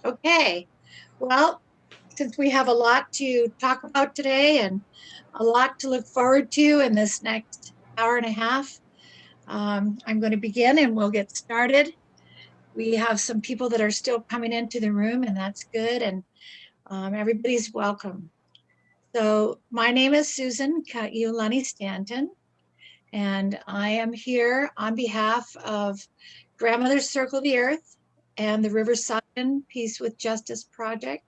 Okay, well, since we have a lot to talk about today and a lot to look forward to in this next hour and a half, I'm going to begin and we'll get started. We have some people that are still coming into the room, and that's good, and everybody's welcome. So my name is Susan Kaiulani Stanton, and I am here on behalf of Grandmother's Circle of the Earth and the River Sidon Peace with Justice Project.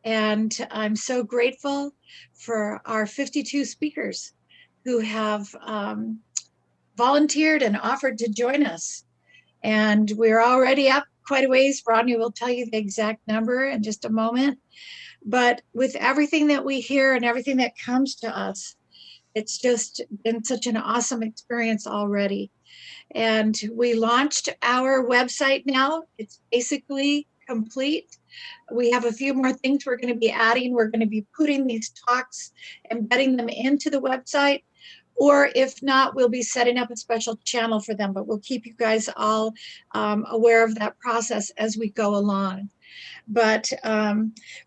And I'm so grateful for our 52 speakers who have volunteered and offered to join us. And we're already up quite a ways. Rodney will tell you the exact number in just a moment. But with everything that we hear and everything that comes to us, it's just been such an awesome experience already. And we launched our website now. It's basically complete. We have a few more things we're going to be adding. We're going to be putting these talks, embedding them into the website, or if not, we'll be setting up a special channel for them, but we'll keep you guys all aware of that process as we go along. But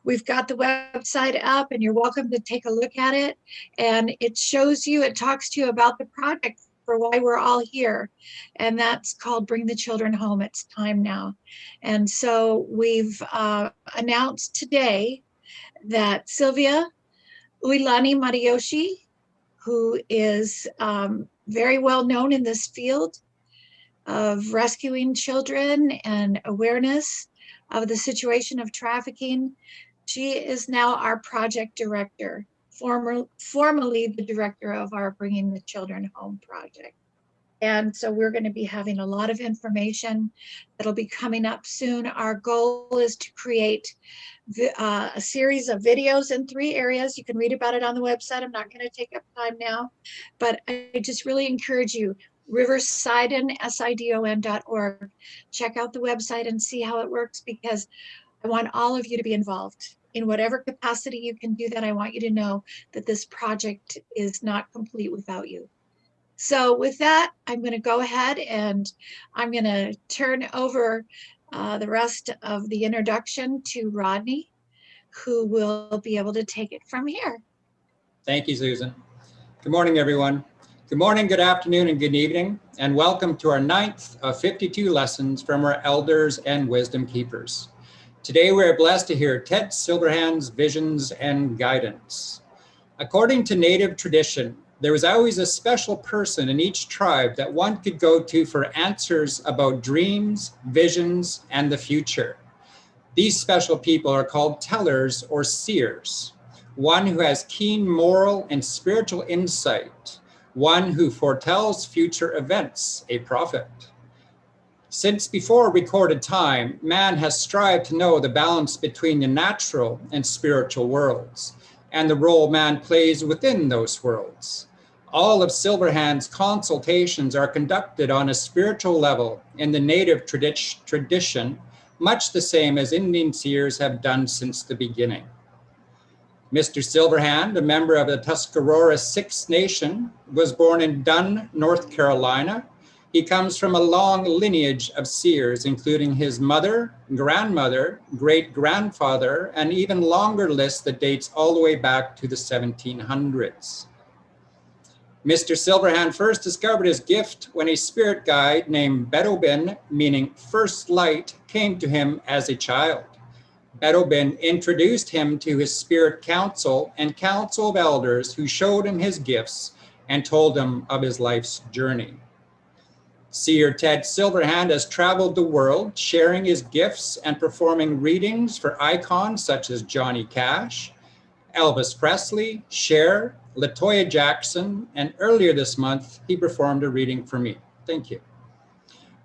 we've got the website up and you're welcome to take a look at it. And it shows you, it talks to you about the project for why we're all here. And that's called Bring the Children Home. It's time now. And so we've announced today that Sylvia Uilani Mariyoshi, who is very well known in this field of rescuing children and awareness of the situation of trafficking. She is now our project director, formerly the director of our Bringing the Children Home project. And so we're going to be having a lot of information that'll be coming up soon. Our goal is to create a series of videos in 3 areas. You can read about it on the website. I'm not going to take up time now, but I just really encourage you, riversidon.org. Check out the website and see how it works, because I want all of you to be involved. In whatever capacity you can do that, I want you to know that this project is not complete without you. So with that, I'm going to go ahead and I'm going to turn over the rest of the introduction to Rodney, who will be able to take it from here. Thank you, Susan. Good morning, everyone. Good morning, good afternoon, and good evening, and welcome to our 9th of 52 lessons from our elders and wisdom keepers. Today, we're blessed to hear Ted Silverhand's visions and guidance. According to Native tradition, there was always a special person in each tribe that one could go to for answers about dreams, visions, and the future. These special people are called tellers or seers, one who has keen moral and spiritual insight, one who foretells future events, a prophet. Since before recorded time, man has strived to know the balance between the natural and spiritual worlds, and the role man plays within those worlds. All of Silverhand's consultations are conducted on a spiritual level in the native tradition, much the same as Indian seers have done since the beginning. Mr. Silverhand, a member of the Tuscarora Six Nation, was born in Dunn, North Carolina. He comes from a long lineage of seers, including his mother, grandmother, great-grandfather, and even longer list that dates all the way back to the 1700s. Mr. Silverhand first discovered his gift when a spirit guide named Bedobin, meaning first light, came to him as a child. Bedobin introduced him to his spirit council and council of elders, who showed him his gifts and told him of his life's journey. Seer Ted Silverhand has traveled the world, sharing his gifts and performing readings for icons such as Johnny Cash, Elvis Presley, Cher, LaToya Jackson, and earlier this month, he performed a reading for me. Thank you.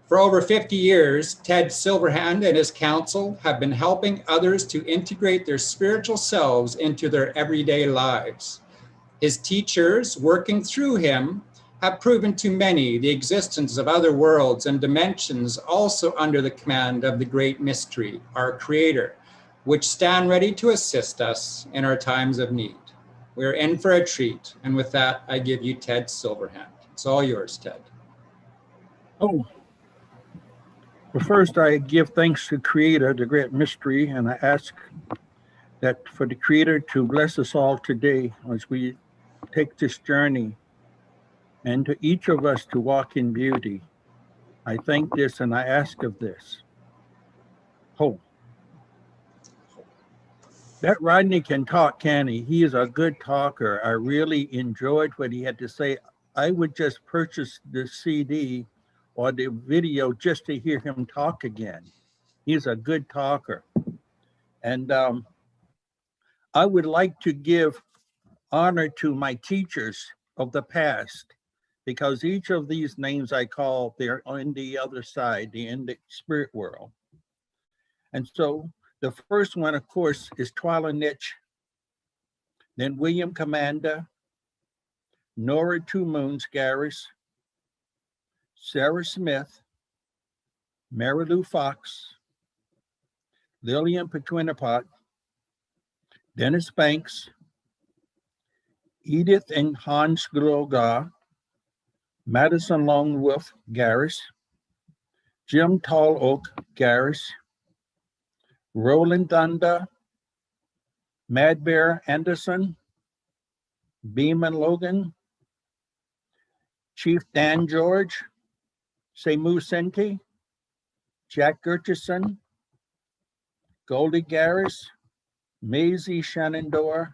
For over 50 years, Ted Silverhand and his council have been helping others to integrate their spiritual selves into their everyday lives. His teachers, working through him, have proven to many the existence of other worlds and dimensions also under the command of the Great Mystery, our Creator, which stand ready to assist us in our times of need. We're in for a treat, and with that, I give you Ted Silverhand. It's all yours, Ted. Oh. But first, I give thanks to Creator, the great mystery, and I ask that for the Creator to bless us all today as we take this journey, and to each of us to walk in beauty. I thank this and I ask of this. Hope. That Rodney can talk, can he? He is a good talker. I really enjoyed what he had to say. I would just purchase the CD or the video just to hear him talk again. He's a good talker. And I would like to give honor to my teachers of the past, because each of these names I call, they're on the other side, in the spirit world. And so the first one, of course, is Twyla Nitch, then William Commander, Nora Two Moons Garris, Sarah Smith, Mary Lou Fox, Lillian Petwinapot, Dennis Banks, Edith and Hans Groga, Madison Lone Wolf Garris, Jim Tall Oak Garris, Roland Thunder, Mad Bear Anderson, Beeman Logan, Chief Dan George, Semu Senti, Jack Gurchison, Goldie Garris, Maisie Shenandoah,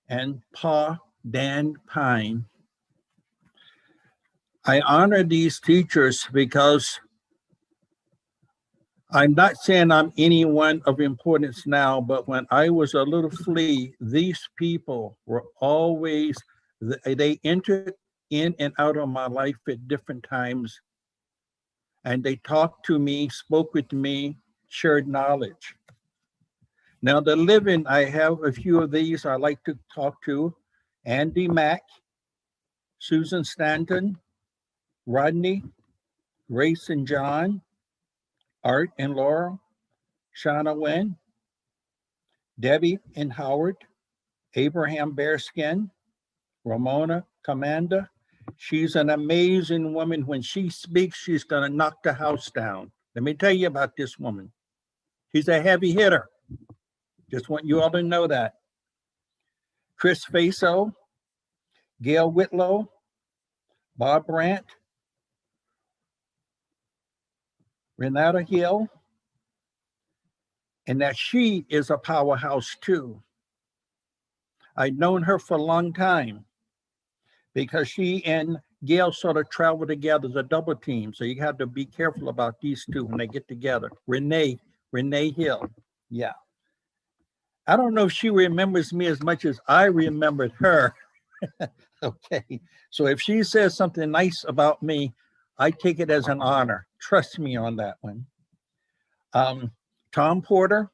and Pa Dan Pine. I honor these teachers because I'm not saying I'm anyone of importance now, but when I was a little flea, these people were always, they entered in and out of my life at different times. And they talked to me, spoke with me, shared knowledge. Now the living, I have a few of these I like to talk to. Andy Mack, Susan Stanton, Rodney, Grace and John, Art and Laurel, Shauna Wen, Debbie and Howard, Abraham Bearskin, Ramona Commander. She's an amazing woman. When she speaks, she's gonna knock the house down. Let me tell you about this woman. She's a heavy hitter. Just want you all to know that. Chris Faso, Gail Whitlow, Bob Brandt, Renata Hill, and that she is a powerhouse too. I've known her for a long time because she and Gail sort of travel together as a double team. So you have to be careful about these two when they get together. Renee Hill, yeah. I don't know if she remembers me as much as I remembered her. Okay, so if she says something nice about me, I take it as an honor. Trust me on that one. Tom Porter,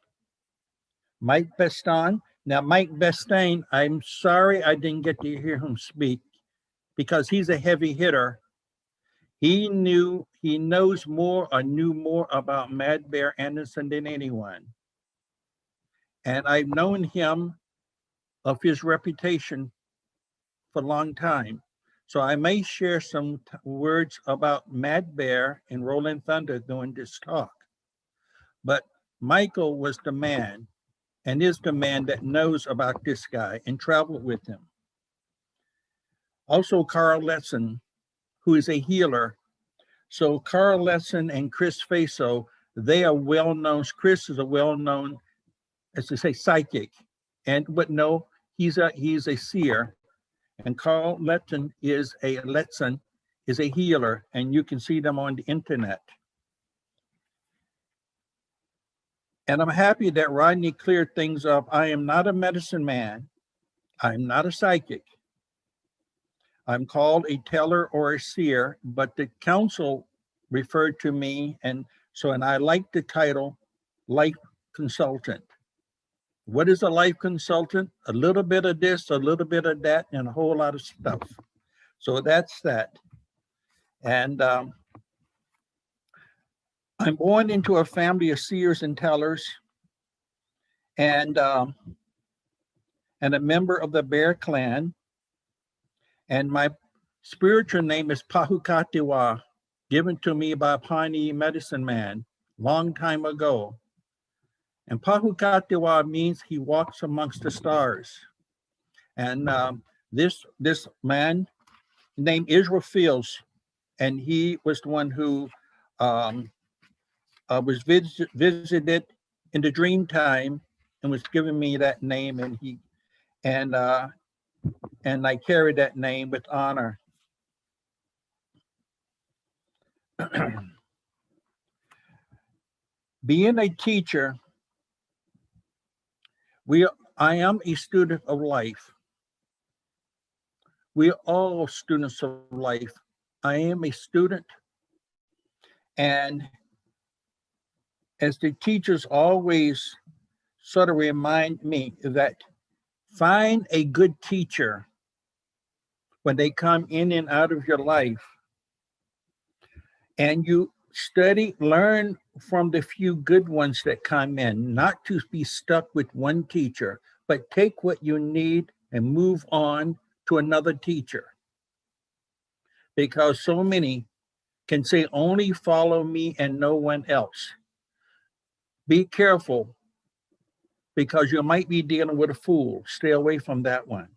Mike Beston. Now, Mike Bestain, I'm sorry I didn't get to hear him speak because he's a heavy hitter. He knows more or knew more about Mad Bear Anderson than anyone. And I've known him of his reputation for a long time. So I may share some words about Mad Bear and Rolling Thunder during this talk. But Michael was the man and is the man that knows about this guy and traveled with him. Also, Carl Letson, who is a healer. So Carl Letson and Chris Faso, they are well-known. Chris is a well-known, as they say, psychic. But no, he's a seer. And Carl Letson is a healer, and you can see them on the internet. And I'm happy that Rodney cleared things up. I am not a medicine man. I'm not a psychic. I'm called a teller or a seer, but the council referred to me, and I like the title life consultant. What is a life consultant? A little bit of this, a little bit of that, and a whole lot of stuff. So that's that. And I'm born into a family of seers and tellers, and a member of the Bear Clan. And my spiritual name is Pahukatiwa, given to me by a Pawnee medicine man long time ago. And Pahukatiwa means he walks amongst the stars. And this man named Israel Fields, and he was the one who was visited in the dream time and was giving me that name, and I carry that name with honor. Being a teacher, I am a student of life. We are all students of life. I am a student, and as the teachers always sort of remind me that find a good teacher when they come in and out of your life, and you study, learn from the few good ones that come in, not to be stuck with one teacher, but take what you need and move on to another teacher. Because so many can say, only follow me and no one else. Be careful, because you might be dealing with a fool. Stay away from that one.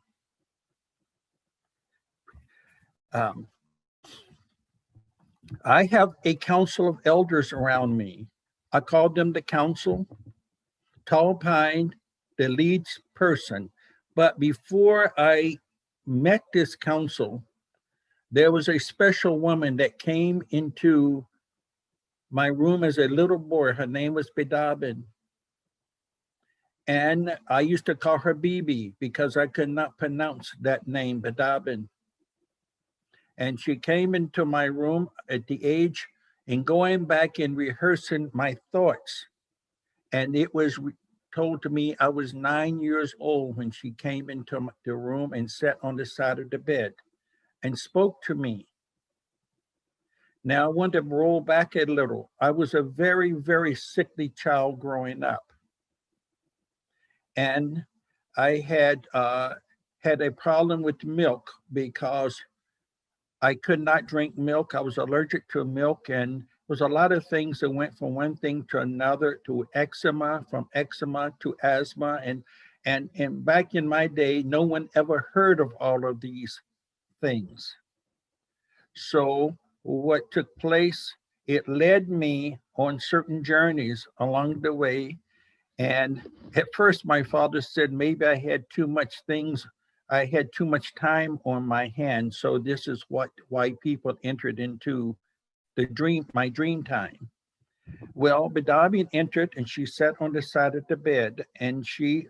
I have a council of elders around me. I call them the council. Tall Pine, the lead person. But before I met this council, there was a special woman that came into my room as a little boy. Her name was Bedabin. And I used to call her Bibi because I could not pronounce that name, Bedabin. And she came into my room at the age and going back and rehearsing my thoughts. And it was told to me I was 9 years old when she came into the room and sat on the side of the bed and spoke to me. Now I want to roll back a little. I was a very, very sickly child growing up. And I had a problem with milk because I could not drink milk. I was allergic to milk, and there was a lot of things that went from one thing to another, to eczema, from eczema to asthma. And back in my day, no one ever heard of all of these things. So what took place, it led me on certain journeys along the way. And at first, my father said maybe I had too much things. I had too much time on my hands. So this is why people entered into my dream time. Well, Bedabian entered and she sat on the side of the bed and she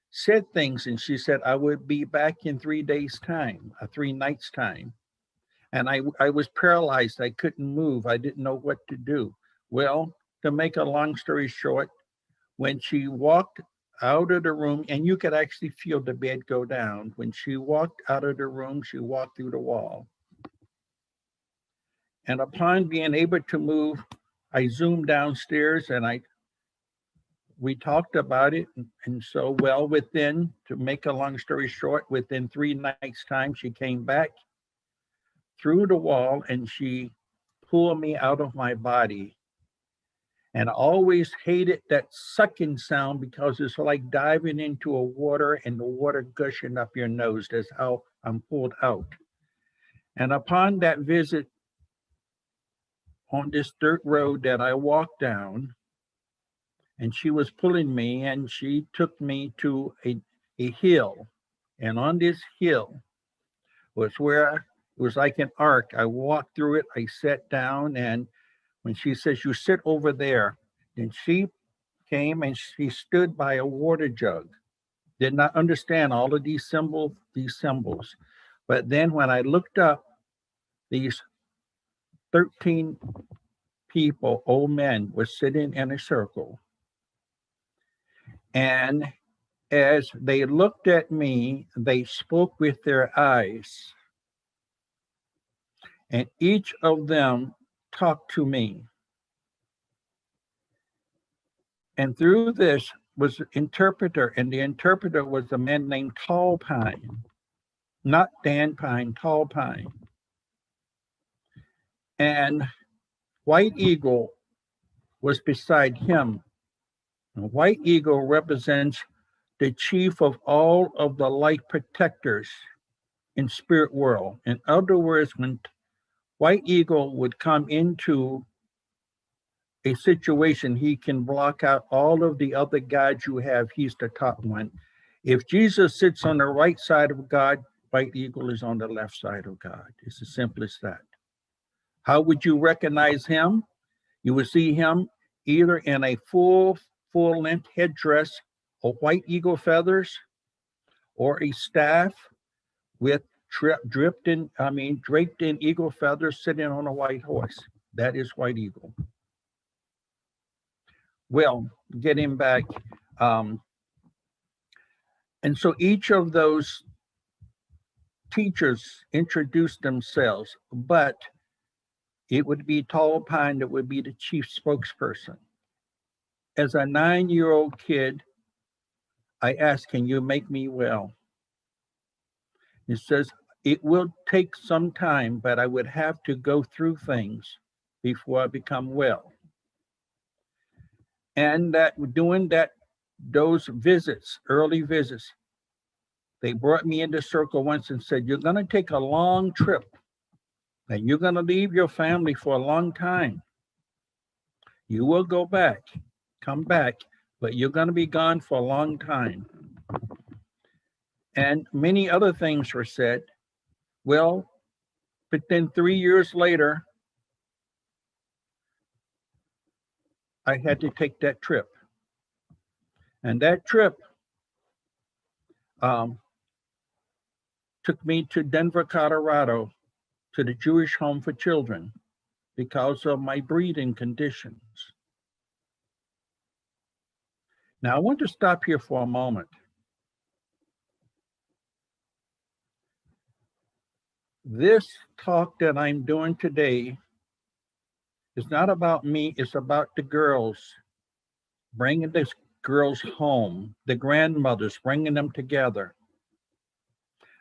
said things, and she said, I would be back in 3 days' time, 3 nights' time. And I was paralyzed. I couldn't move. I didn't know what to do. Well, to make a long story short, when she walked out of the room, and you could actually feel the bed go down. When she walked out of the room, she walked through the wall. And upon being able to move, I zoomed downstairs and we talked about it. And so, well, to make a long story short, within 3 nights' time, she came back through the wall and she pulled me out of my body. And I always hated that sucking sound because it's like diving into a water and the water gushing up your nose. That's how I'm pulled out. And upon that visit on this dirt road that I walked down, and she was pulling me and she took me to a hill. And on this hill was where it was like an arc. I walked through it, I sat down, and when she says, you sit over there, then she came and she stood by a water jug. Did not understand all of these symbols. But then when I looked up, these 13 people, old men, were sitting in a circle. And as they looked at me, they spoke with their eyes. And each of them talked to me. And through this was an interpreter, and the interpreter was a man named Tall Pine, not Dan Pine, Tall Pine. And white eagle was beside him. The white eagle represents the chief of all of the light protectors in spirit world. In other words, when white eagle would come into a situation, he can block out all of the other gods you have. He's the top one. If Jesus sits on the right side of God, white eagle is on the left side of God. It's as simple as that. How would you recognize him? You would see him either in a full-length headdress of white eagle feathers, or a staff with draped in eagle feathers, sitting on a white horse. That is white eagle. Well, getting back, and so each of those teachers introduced themselves, but it would be Tall Pine that would be the chief spokesperson. As a 9-year-old kid, I asked, can you make me well? It says, it will take some time, but I would have to go through things before I become well. And that doing that, those visits, early visits, they brought me into circle once and said, you're gonna take a long trip and you're gonna leave your family for a long time. You will go back, come back, but you're gonna be gone for a long time. And many other things were said. Well, but then 3 years later, I had to take that trip. And that trip took me to Denver, Colorado, to the Jewish Home for Children because of my breathing conditions. Now, I want to stop here for a moment. This talk that I'm doing today is not about me, it's about the girls, bringing the girls home, the grandmothers, bringing them together.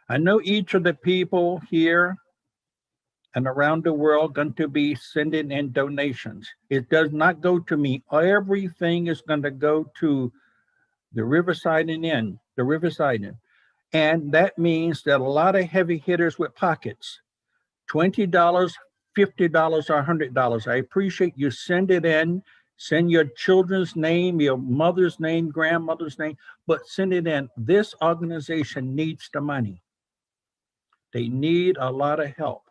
I know each of the people here and around the world going to be sending in donations. It does not go to me. Everything is going to go to the River Sidon Inn, the River Sidon. And that means that a lot of heavy hitters with pockets, $20, $50, or $100. I appreciate you send it in, send your children's name, your mother's name, grandmother's name, but send it in. This organization needs the money. They need a lot of help.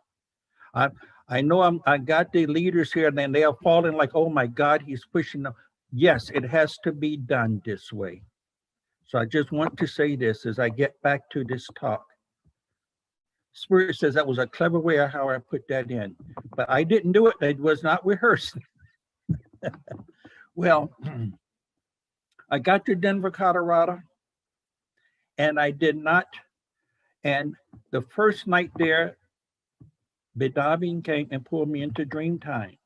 I know I got the leaders here and then they are falling like, oh my God, he's pushing them. Yes, it has to be done this way. So I just want to say this as I get back to this talk. Spirit says that was a clever way of how I put that in, but I didn't do it. It was not rehearsed. Well, I got to Denver, Colorado, and I did not. And the first night there, Bedabin came and pulled me into Dreamtime.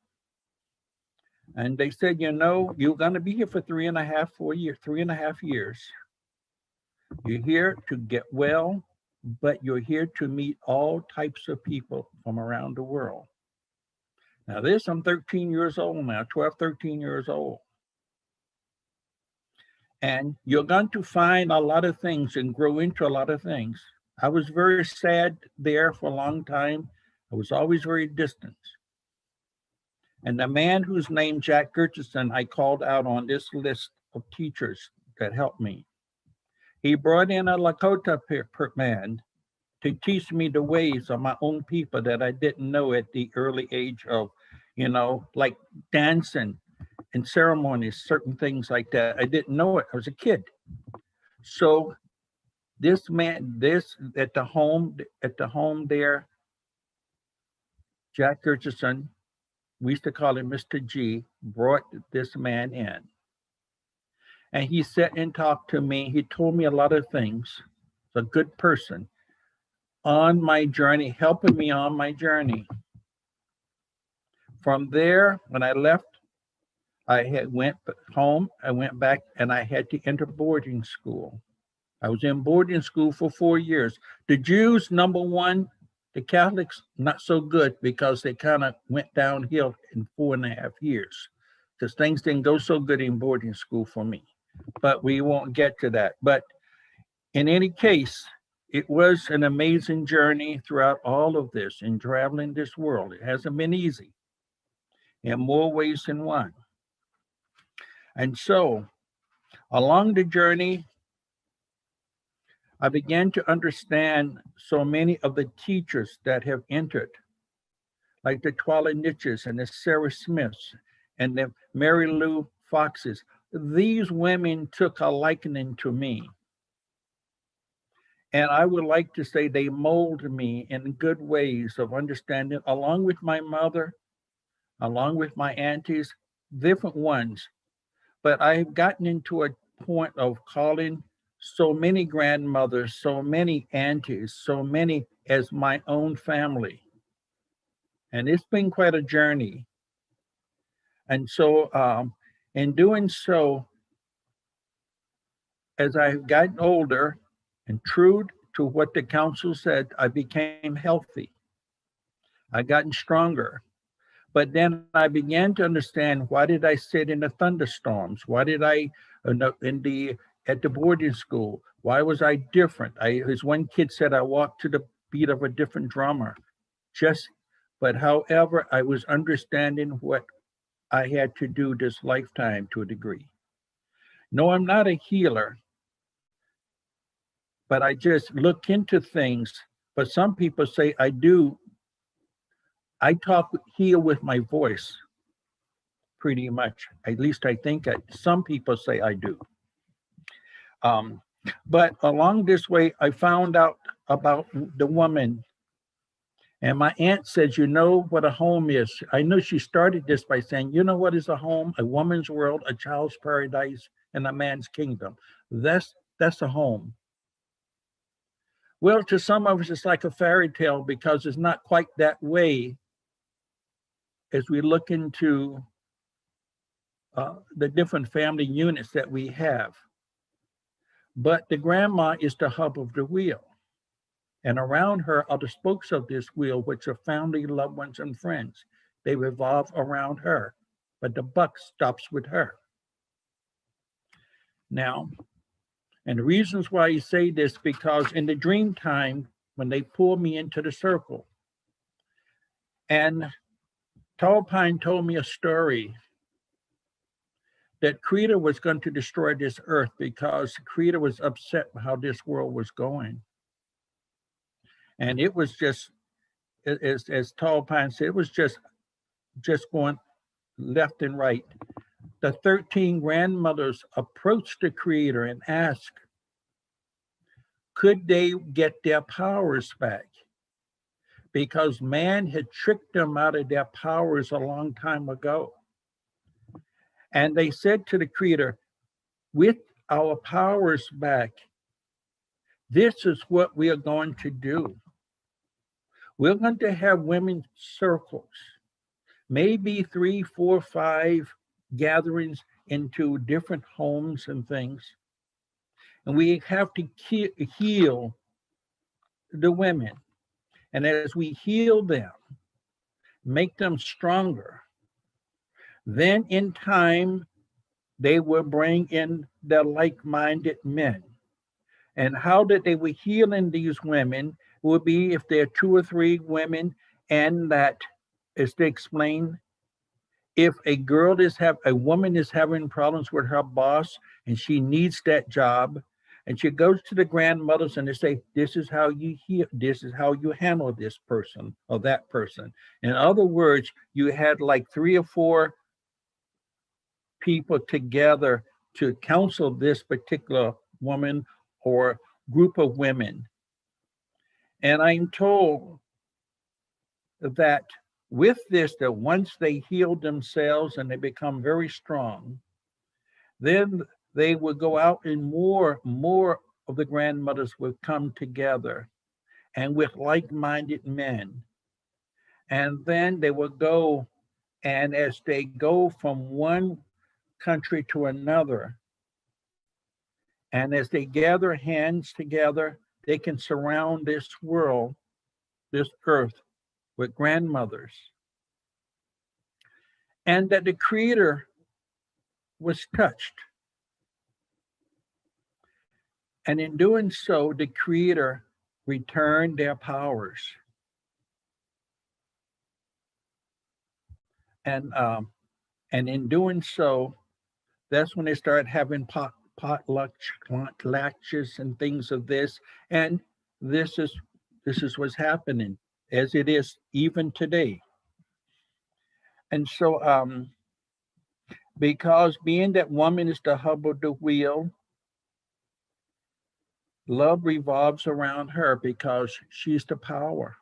And they said, you know, you're going to be here for 3.5 years. You're here to get well, but you're here to meet all types of people from around the world. Now this, I'm 13 years old now, 12, 13 years old. And you're going to find a lot of things and grow into a lot of things. I was very sad there for a long time. I was always very distant. And the man whose name, Jack Gertison, I called out on this list of teachers that helped me. He brought in a Lakota man to teach me the ways of my own people that I didn't know at the early age of, you know, like dancing and ceremonies, certain things like that. I didn't know it. I was a kid. So this man, at the home there, Jack Gertison, we used to call him Mr. G, brought this man in. And he sat and talked to me. He told me a lot of things. He's a good person on my journey, helping me on my journey. From there, when I left, I went home, I went back, and I had to enter boarding school. I was in boarding school for 4 years. The Jews, number one, The Catholics, not so good because they kind of went downhill in 4.5 years because things didn't go so good in boarding school for me. But we won't get to that. But in any case, it was an amazing journey throughout all of this in traveling this world. It hasn't been easy in more ways than one. And so along the journey, I began to understand so many of the teachers that have entered, like the Twala Niches and the Sarah Smiths and the Mary Lou Foxes. These women took a liking to me. And I would like to say they molded me in good ways of understanding, along with my mother, along with my aunties, different ones. But I've gotten into a point of calling so many grandmothers, so many aunties, so many as my own family. And it's been quite a journey. And so in doing so, as I've gotten older and true to what the council said, I became healthy. I gotten stronger. But then I began to understand, why did I sit in the thunderstorms? Why did I at the boarding school? Why was I different? As one kid said, I walked to the beat of a different drummer. But however, I was understanding what I had to do this lifetime to a degree. No, I'm not a healer, but I just look into things. But some people say I do. I heal with my voice, pretty much. At least I think some people say I do. But along this way, I found out about the woman. And my aunt said, you know what a home is? I know she started this by saying, you know what is a home? A woman's world, a child's paradise, and a man's kingdom. That's a home. Well, to some of us, it's like a fairy tale because it's not quite that way as we look into the different family units that we have. But the grandma is the hub of the wheel. And around her are the spokes of this wheel, which are family, loved ones, and friends. They revolve around her, but the buck stops with her. Now, and the reasons why I say this, because in the dream time, when they pulled me into the circle, and Tall Pine told me a story that Creator was going to destroy this earth because Creator was upset with how this world was going. And it was just, as Tall Pine said, it was just going left and right. The 13 grandmothers approached the Creator and asked, could they get their powers back? Because man had tricked them out of their powers a long time ago. And they said to the Creator, with our powers back, this is what we are going to do. We're going to have women's circles, maybe 3, 4, 5 gatherings into different homes and things. And we have to heal the women. And as we heal them, make them stronger, then in time, they will bring in the like-minded men. And how that they were healing these women would be if there are 2 or 3 women, and that, as they explain, if a woman is having problems with her boss and she needs that job, and she goes to the grandmothers and they say, this is how you heal, this is how you handle this person or that person. In other words, you had like 3 or 4 people together to counsel this particular woman or group of women. And I'm told that with this, that once they heal themselves and they become very strong, then they will go out and more of the grandmothers will come together and with like-minded men. And then they will go, and as they go from one country to another, and as they gather hands together, they can surround this world this earth with grandmothers, and that the Creator was touched. And in doing so, the Creator returned their powers. And in doing so, that's when they started having potlatches and things of this. And this is what's happening, as it is even today. And so, because being that woman is the hub of the wheel, love revolves around her because she's the power,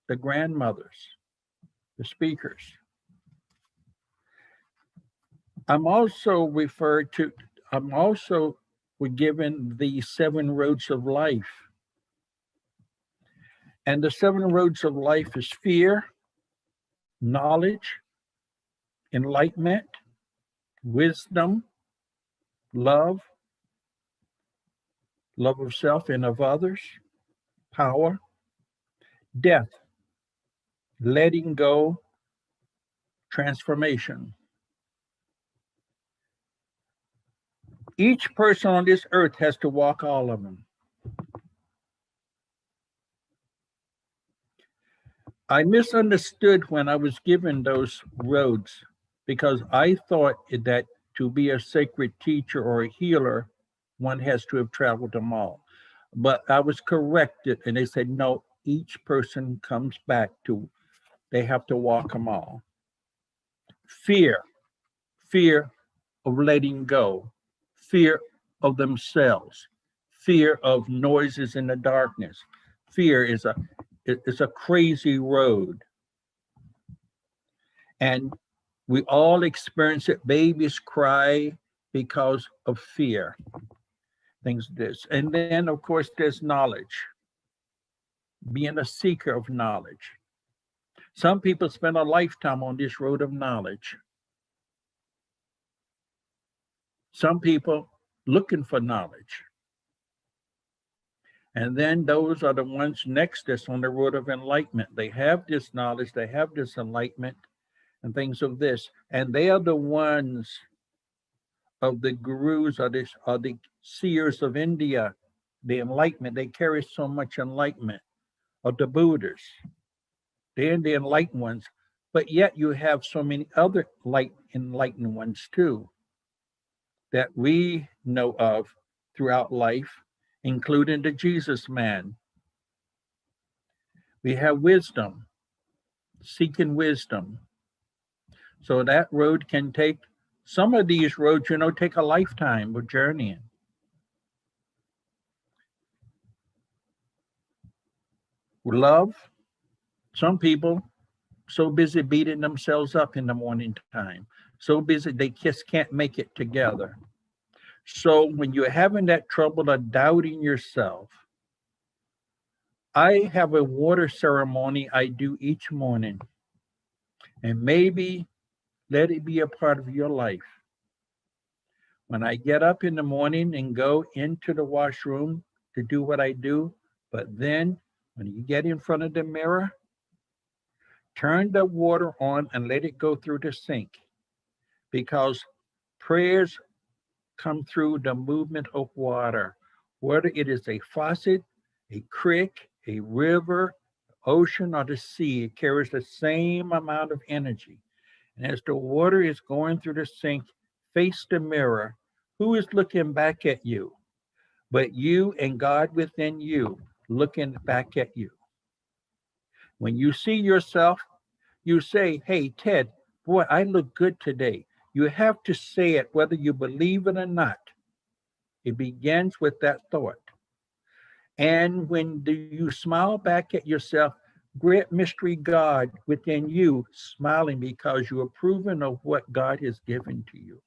the grandmothers, the speakers. I'm also given the 7 roads of life. And the 7 roads of life is fear, knowledge, enlightenment, wisdom, love of self and of others, power, death, letting go, transformation. Each person on this earth has to walk all of them. I misunderstood when I was given those roads because I thought that to be a sacred teacher or a healer, one has to have traveled them all. But I was corrected, and they said, no, each person comes back to, they have to walk them all. Fear of letting go, fear of themselves, fear of noises in the darkness. Fear is a crazy road. And we all experience it. Babies cry because of fear. Things like this. And then, of course, there's knowledge. Being a seeker of knowledge. Some people spend a lifetime on this road of knowledge. Some people looking for knowledge. And then those are the ones next us on the road of enlightenment. They have this knowledge, they have this enlightenment and things of this. And they are the ones of the gurus or the seers of India, the enlightenment. They carry so much enlightenment, or the Buddhas. They're the enlightened ones. But yet you have so many other enlightened ones too that we know of throughout life, including the Jesus man. We have wisdom, seeking wisdom. So that road can take, some of these roads, take a lifetime of journeying. Love, some people so busy beating themselves up in the morning time, so busy they just can't make it together. So when you're having that trouble of doubting yourself, I have a water ceremony I do each morning, and maybe let it be a part of your life. When I get up in the morning and go into the washroom to do what I do, but then when you get in front of the mirror, turn the water on and let it go through the sink, because prayers come through the movement of water, whether it is a faucet, a creek, a river, ocean, or the sea. It carries the same amount of energy. And as the water is going through the sink, face the mirror. Who is looking back at you? But you and God within you looking back at you. When you see yourself, you say, hey, Ted, boy, I look good today. You have to say it whether you believe it or not. It begins with that thought. And when you smile back at yourself, great mystery God within you smiling because you are approving of what God has given to you.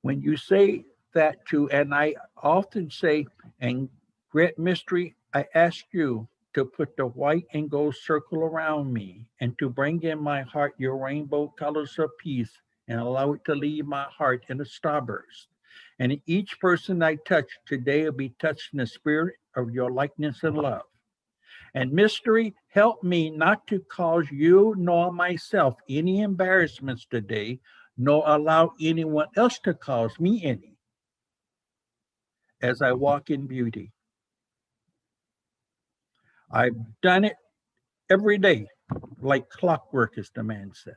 When you say that to, and I often say, and great mystery, I ask you to put the white and gold circle around me and to bring in my heart your rainbow colors of peace and allow it to leave my heart in a starburst. And each person I touch today will be touched in the spirit of your likeness and love. And mystery, help me not to cause you nor myself any embarrassments today, nor allow anyone else to cause me any, as I walk in beauty. I've done it every day, like clockwork, as the man says.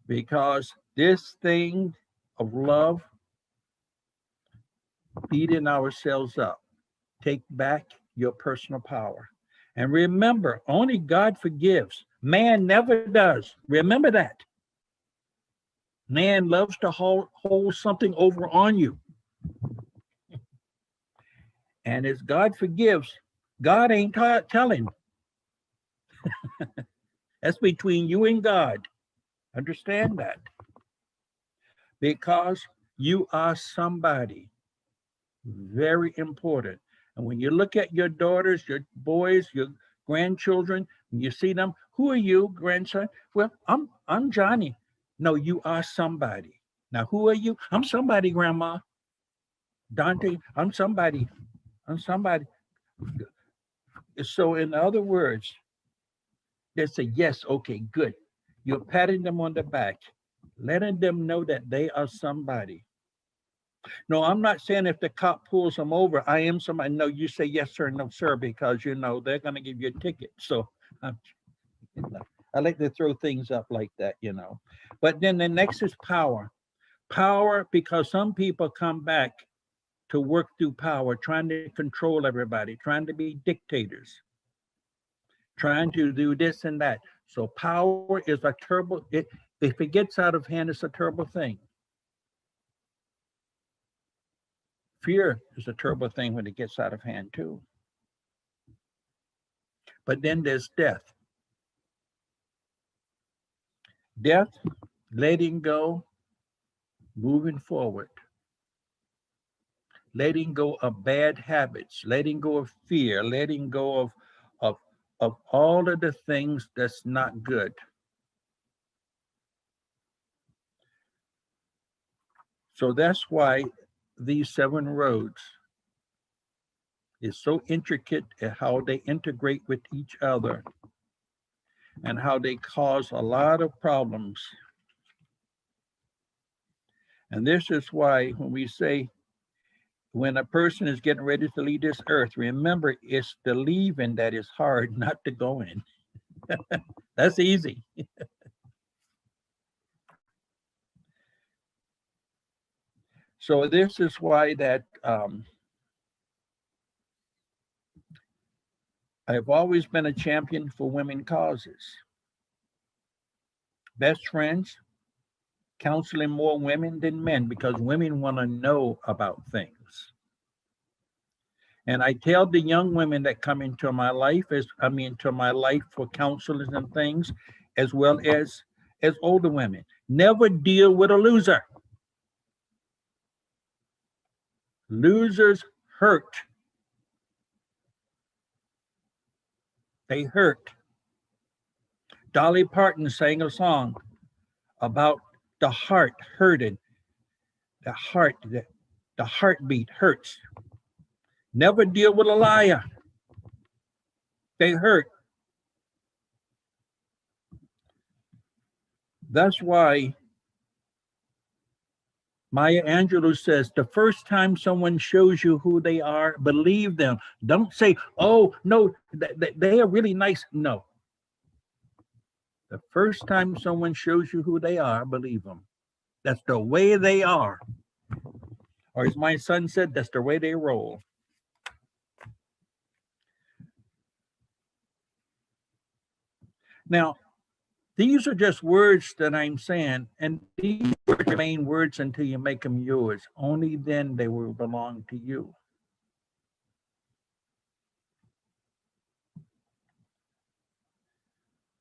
Because this thing of love, beating ourselves up, take back your personal power. And remember, only God forgives. Man never does. Remember that. Man loves to hold something over on you. And as God forgives, God ain't telling. That's between you and God. Understand that. Because you are somebody very important. And when you look at your daughters, your boys, your grandchildren, and you see them, who are you, grandson? Well, I'm Johnny. No, you are somebody. Now, who are you? I'm somebody, Grandma. Dante, I'm somebody. I'm somebody. So in other words, they say, yes, okay, good. You're patting them on the back, letting them know that they are somebody. No, I'm not saying if the cop pulls them over, I am somebody. No, you say yes, sir, no, sir, because, you know, they're going to give you a ticket. So I like to throw things up like that, you know. But then the next is power. Power, because some people come back to work through power, trying to control everybody, trying to be dictators, trying to do this and that. So power is a terrible, if it gets out of hand, it's a terrible thing. Fear is a terrible thing when it gets out of hand too. But then there's death. Death, letting go, moving forward. Letting go of bad habits, letting go of fear, letting go of all of the things that's not good. So that's why these 7 roads is so intricate at how they integrate with each other and how they cause a lot of problems. And this is why when we say, when a person is getting ready to leave this earth, remember it's the leaving that is hard, not the going. That's easy. So this is why that I've always been a champion for women causes. Best friends, counseling more women than men because women want to know about things. And I tell the young women that come into my life, to my life for counselors and things, as well as older women, never deal with a loser. Losers hurt. They hurt. Dolly Parton sang a song about the heart hurting. The heartbeat hurts. Never deal with a liar. They hurt. That's why Maya Angelou says, the first time someone shows you who they are, believe them. Don't say, oh, no, they are really nice. No. The first time someone shows you who they are, believe them. That's the way they are. Or as my son said, that's the way they roll. Now, these are just words that I'm saying, and these remain words until you make them yours. Only then they will belong to you.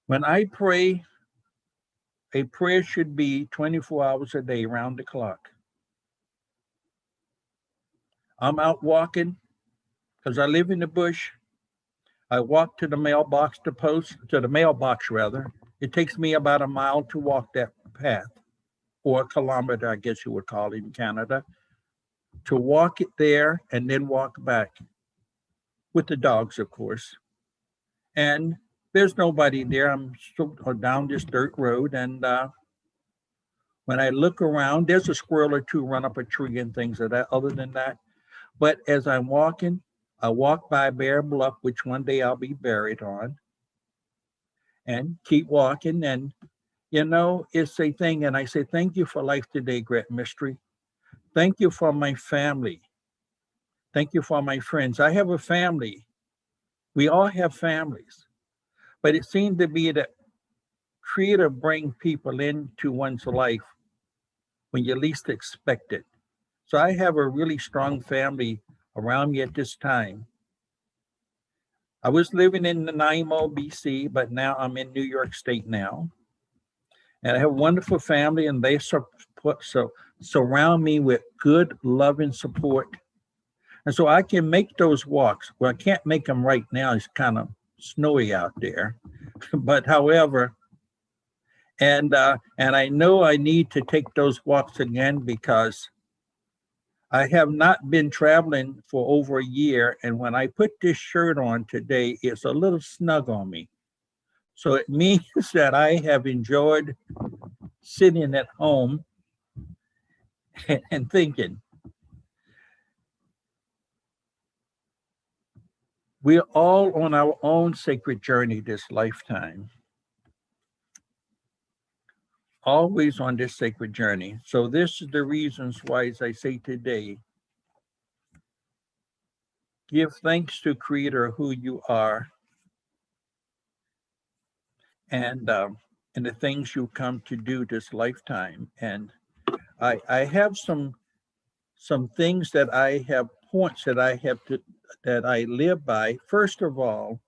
When I pray, a prayer should be 24 hours a day, round the clock. I'm out walking because I live in the bush. I walk to the mailbox It takes me about a mile to walk that path. or a kilometer, I guess you would call it in Canada, to walk it there and then walk back with the dogs, of course. And there's nobody there. I'm down this dirt road, and when I look around, there's a squirrel or two run up a tree and things like that. Other than that, but as I'm walking, I walk by Bear Bluff, which one day I'll be buried on, and keep walking. And you know, it's a thing. And I say, thank you for life today, Great Mystery. Thank you for my family. Thank you for my friends. I have a family. We all have families. But it seemed to be that Creator bring people into one's life when you least expect it. So I have a really strong family around me at this time. I was living in Nanaimo, BC, but now I'm in New York State now. And I have a wonderful family, and they surround me with good love and support. And so I can make those walks. Well, I can't make them right now. It's kind of snowy out there. But however, and I know I need to take those walks again because I have not been traveling for over a year. And when I put this shirt on today, it's a little snug on me. So it means that I have enjoyed sitting at home and thinking. We're all on our own sacred journey this lifetime. Always on this sacred journey. So this is the reasons why, as I say today, give thanks to Creator who you are, and the things you come to do this lifetime. And I have some things that I have, points that I have to, that I live by. First of all,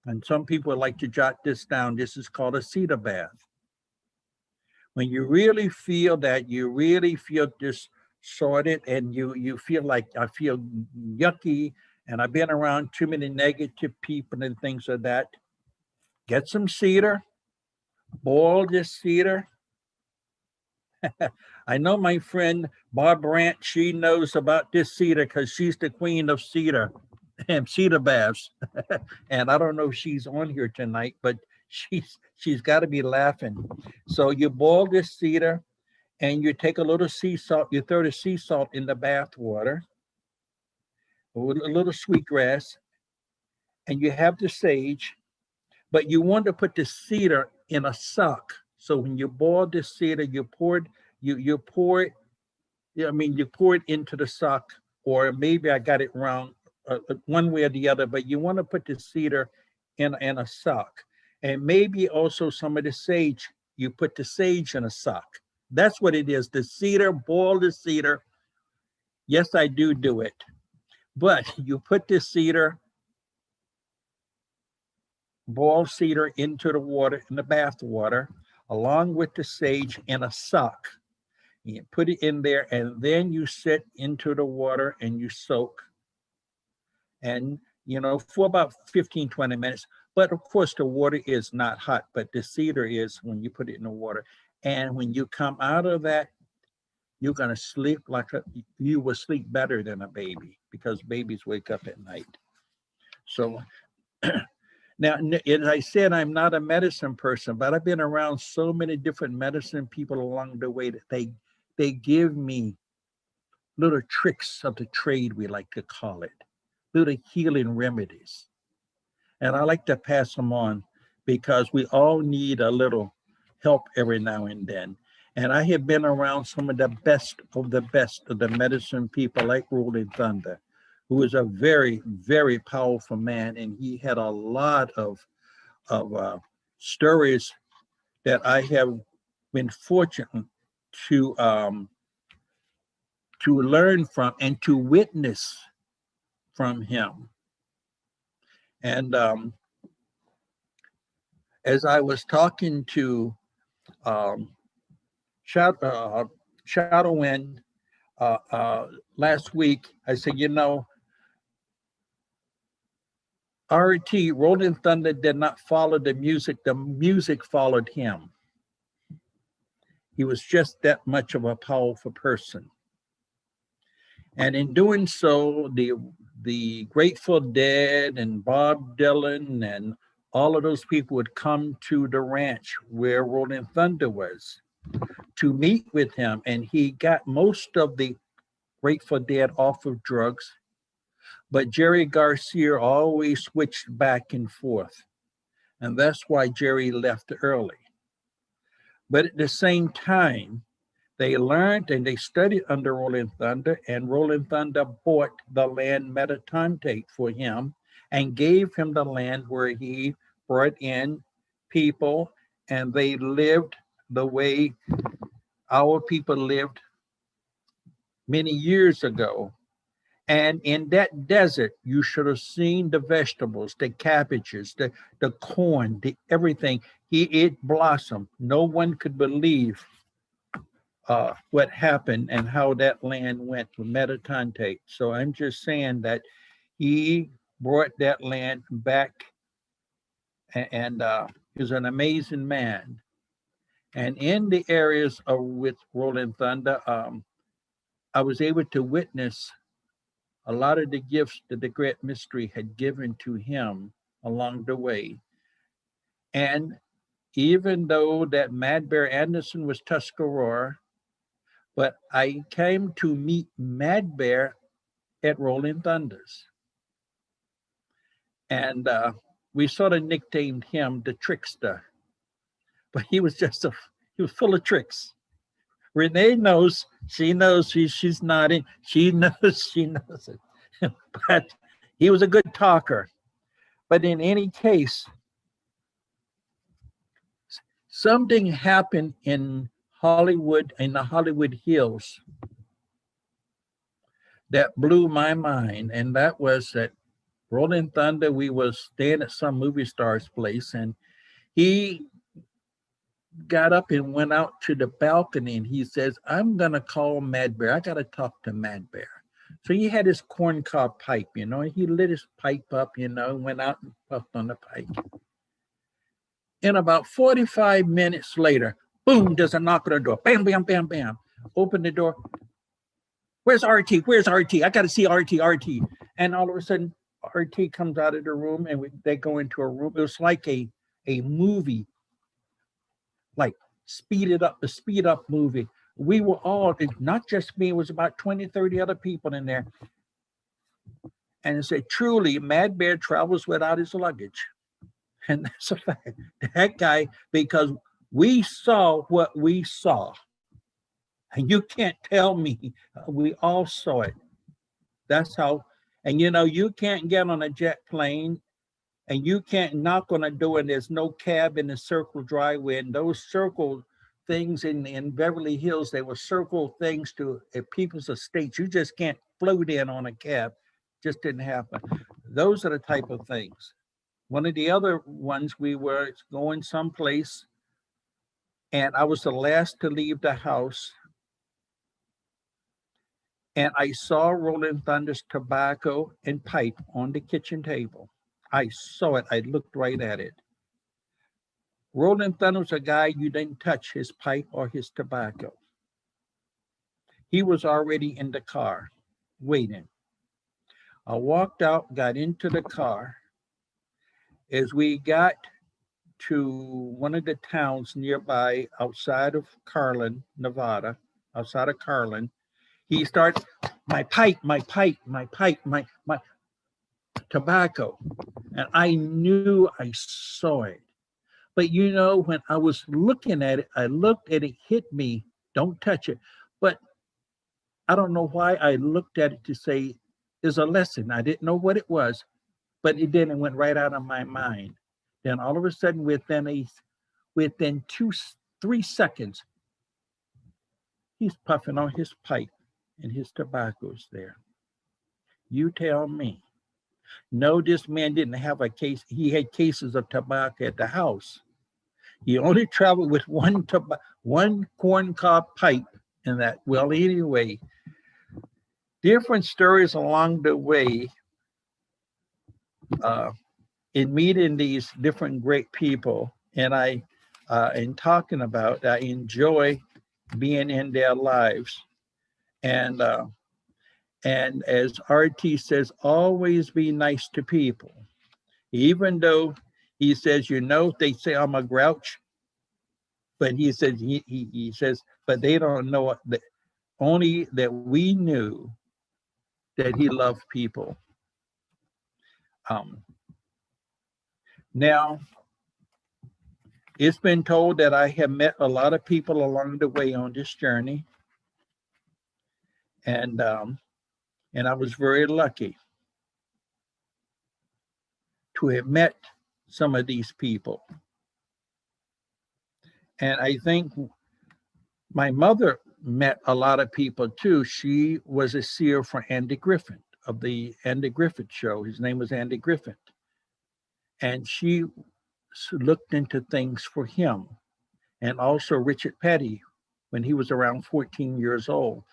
and some people like to jot this down, this is called a cedar bath. When you really feel that, you really feel distorted, and you feel like, I feel yucky, and I've been around too many negative people and things like that, get some cedar, boil this cedar. I know my friend Bob Brandt, she knows about this cedar because she's the queen of cedar and cedar baths. And I don't know if she's on here tonight, but she's got to be laughing. So you boil this cedar and you take a little sea salt, you throw the sea salt in the bath water, a little sweetgrass, and you have the sage, but you want to put the cedar in a sock. So when you boil this cedar, you pour it into the sock, or maybe I got it wrong, one way or the other, but you want to put the cedar in a sock. And maybe also some of the sage, you put the sage in a sock. That's what it is, the cedar, boil the cedar. Yes, I do it. But you put the cedar, boil cedar into the water, in the bath water, along with the sage in a sock. You put it in there, and then you sit into the water and you soak. And, for about 15, 20 minutes. But of course, the water is not hot, but the cedar is when you put it in the water. And when you come out of that, you're going to sleep you will sleep better than a baby, because babies wake up at night. So now, as I said, I'm not a medicine person, but I've been around so many different medicine people along the way that they give me little tricks of the trade, we like to call it, little healing remedies. And I like to pass them on because we all need a little help every now and then. And I have been around some of the best of the medicine people, like Rolling Thunder, who is a very, very powerful man. And he had a lot of stories that I have been fortunate to learn from and to witness from him. And as I was talking to Shadow Wind last week, I said, RT, Rolling Thunder, did not follow the music followed him. He was just that much of a powerful person. And in doing so, the Grateful Dead and Bob Dylan and all of those people would come to the ranch where Rolling Thunder was to meet with him. And he got most of the Grateful Dead off of drugs, but Jerry Garcia always switched back and forth. And that's why Jerry left early. But at the same time, they learned and they studied under Rolling Thunder, and Rolling Thunder bought the land Metatontate for him and gave him the land where he brought in people, and they lived the way our people lived many years ago. And in that desert, you should have seen the vegetables, the cabbages, the corn, the everything. It blossomed. No one could believe what happened and how that land went with Metatontate. So I'm just saying that he brought that land back, and he was an amazing man. And in the areas with Rolling Thunder, I was able to witness a lot of the gifts that the Great Mystery had given to him along the way. And even though that Mad Bear Anderson was Tuscarora, but I came to meet Mad Bear at Rolling Thunders. And we sort of nicknamed him the Trickster, but he was he was full of tricks. Renee knows, she's nodding. She knows it. But he was a good talker. But in any case, something happened in Hollywood, in the Hollywood Hills, that blew my mind. And that was that Rolling Thunder, we was staying at some movie star's place, and he got up and went out to the balcony, and he says, I'm going to call Mad Bear. I got to talk to Mad Bear. So he had his corncob pipe, he lit his pipe up, went out and puffed on the pipe. And about 45 minutes later, boom, there's a knock on the door. Bam, bam, bam, bam. Open the door. Where's RT? Where's RT? I got to see RT. And all of a sudden, RT comes out of the room, and they go into a room. It was like a movie, like speed up movie. We were all, not just me, it was about 20, 30 other people in there. And it said, truly, Mad Bear travels without his luggage. And that's a fact. That guy, because we saw what we saw. And you can't tell me, we all saw it. That's how, and you can't get on a jet plane, and you can't knock on a door and there's no cab in the circle driveway. And those circle things in Beverly Hills, they were circle things to people's estates. You just can't float in on a cab. Just didn't happen. Those are the type of things. One of the other ones, we were going someplace, and I was the last to leave the house. And I saw Rolling Thunder's tobacco and pipe on the kitchen table. I saw it. I looked right at it. Rolling Thunder was a guy, you didn't touch his pipe or his tobacco. He was already in the car, waiting. I walked out, got into the car. As we got to one of the towns nearby, outside of Carlin, Nevada, outside of Carlin, he started, my pipe, my tobacco. And I knew I saw it. But when I was looking at it, I looked and it hit me, don't touch it. But I don't know why I looked at it to say, there's a lesson. I didn't know what it was, but it didn't, went right out of my mind. Then all of a sudden, within 2-3 seconds, he's puffing on his pipe and his tobacco's there. You tell me. No, this man didn't have a case. He had cases of tobacco at the house. He only traveled with one corncob pipe in that. Well, anyway, different stories along the way in meeting these different great people. And in talking about, I enjoy being in their lives. And as RT says, always be nice to people. Even though he says, you know, they say I'm a grouch, but he says, he says, but they don't know that only that we knew that he loved people. Now, it's been told that I have met a lot of people along the way on this journey. And I was very lucky to have met some of these people. And I think my mother met a lot of people too. She was a seer for Andy Griffith of the Andy Griffith show. His name was Andy Griffith. And she looked into things for him. And also Richard Petty, when he was around 14 years old.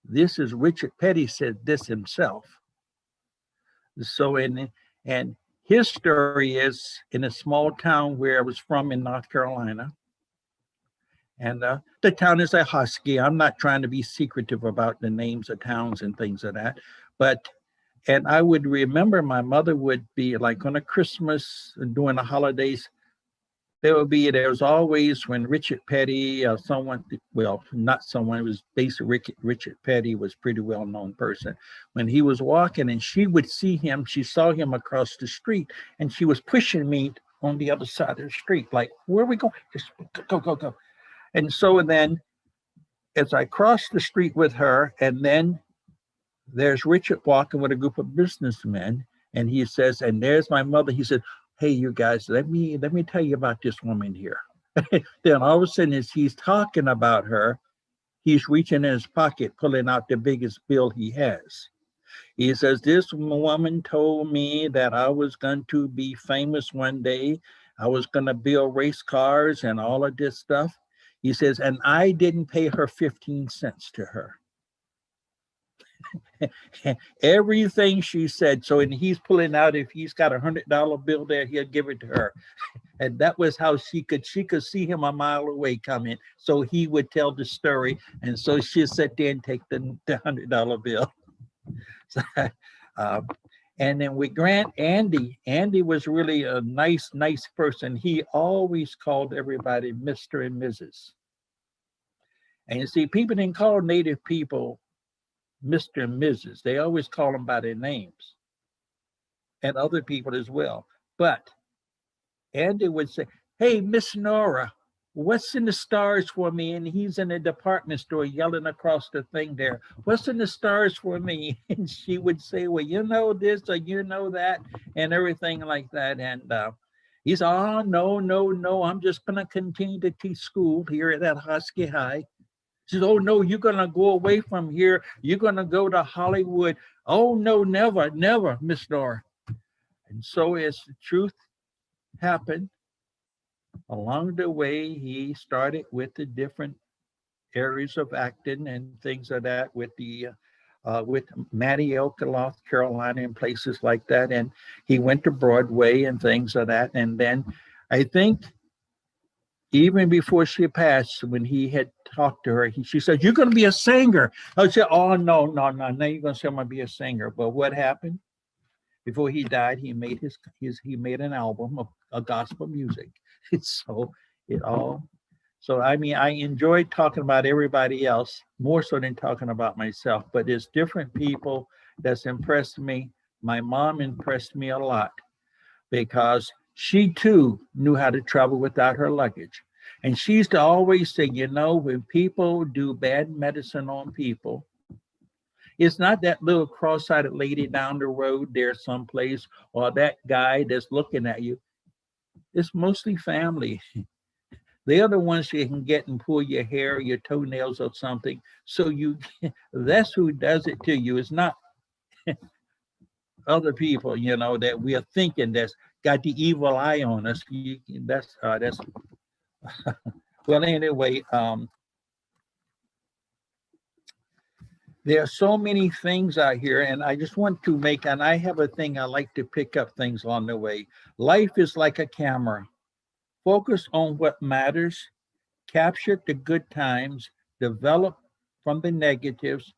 This is Richard Petty said this himself. So, and his story is in a small town where I was from in North Carolina. And the town is a Husky. I'm not trying to be secretive about the names of towns and things of that. And I would remember my mother would be like on a Christmas and during the holidays, there was always when Richard Petty, someone, well, not someone, it was basically Richard Petty was a pretty well-known person. When he was walking and she would see him, she saw him across the street and she was pushing me on the other side of the street, like, where are we going? Just go. And so then as I crossed the street with her, and then there's Richard walking with a group of businessmen, and he says, and there's my mother, he said, hey, you guys, let me tell you about this woman here. Then all of a sudden, as he's talking about her, he's reaching in his pocket, pulling out the biggest bill he has. He says, this woman told me that I was going to be famous one day. I was going to build race cars and all of this stuff. He says, and I didn't pay her 15 cents to her. Everything she said. So, and he's pulling out, if he's got $100 bill there, he'll give it to her. And that was how she could see him a mile away coming. So he would tell the story. And so she'd sit there and take the $100 bill. So, and then with Grant, Andy was really a nice person. He always called everybody Mr. and Mrs. And you see, people didn't call Native people Mr. and Mrs. They always call them by their names, and other people as well. But Andy would say, hey, Miss Nora, what's in the stars for me? And he's in a department store yelling across the thing there, what's in the stars for me? And she would say, well, you know this or you know that and everything like that. And he said, oh, no, I'm just going to continue to teach school here at that Husky High. She said, oh, no, you're going to go away from here. You're going to go to Hollywood. Oh, no, never, Miss Nora. And so as the truth happened, along the way, he started with the different areas of acting and things of that with Mattie-Elka, North Carolina, and places like that. And he went to Broadway and things of that. And then I think even before she passed, when he had talked to her, she said, you're going to be a singer. I said, oh, no, now you're going to say I'm going to be a singer. But what happened? Before he died, he made an album of gospel music. So I mean, I enjoyed talking about everybody else more so than talking about myself, but there's different people that's impressed me. My mom impressed me a lot because she too knew how to travel without her luggage. And she used to always say, you know, when people do bad medicine on people, it's not that little cross-eyed lady down the road there someplace or that guy that's looking at you. It's mostly family. They're the ones you can get and pull your hair, your toenails or something. So that's who does it to you. It's not other people, you know, that we are thinking that's got the evil eye on us. That's well, anyway, there are so many things out here, and I just want to and I have a thing I like to pick up things along the way. Life is like a camera. Focus on what matters, capture the good times, develop from the negatives,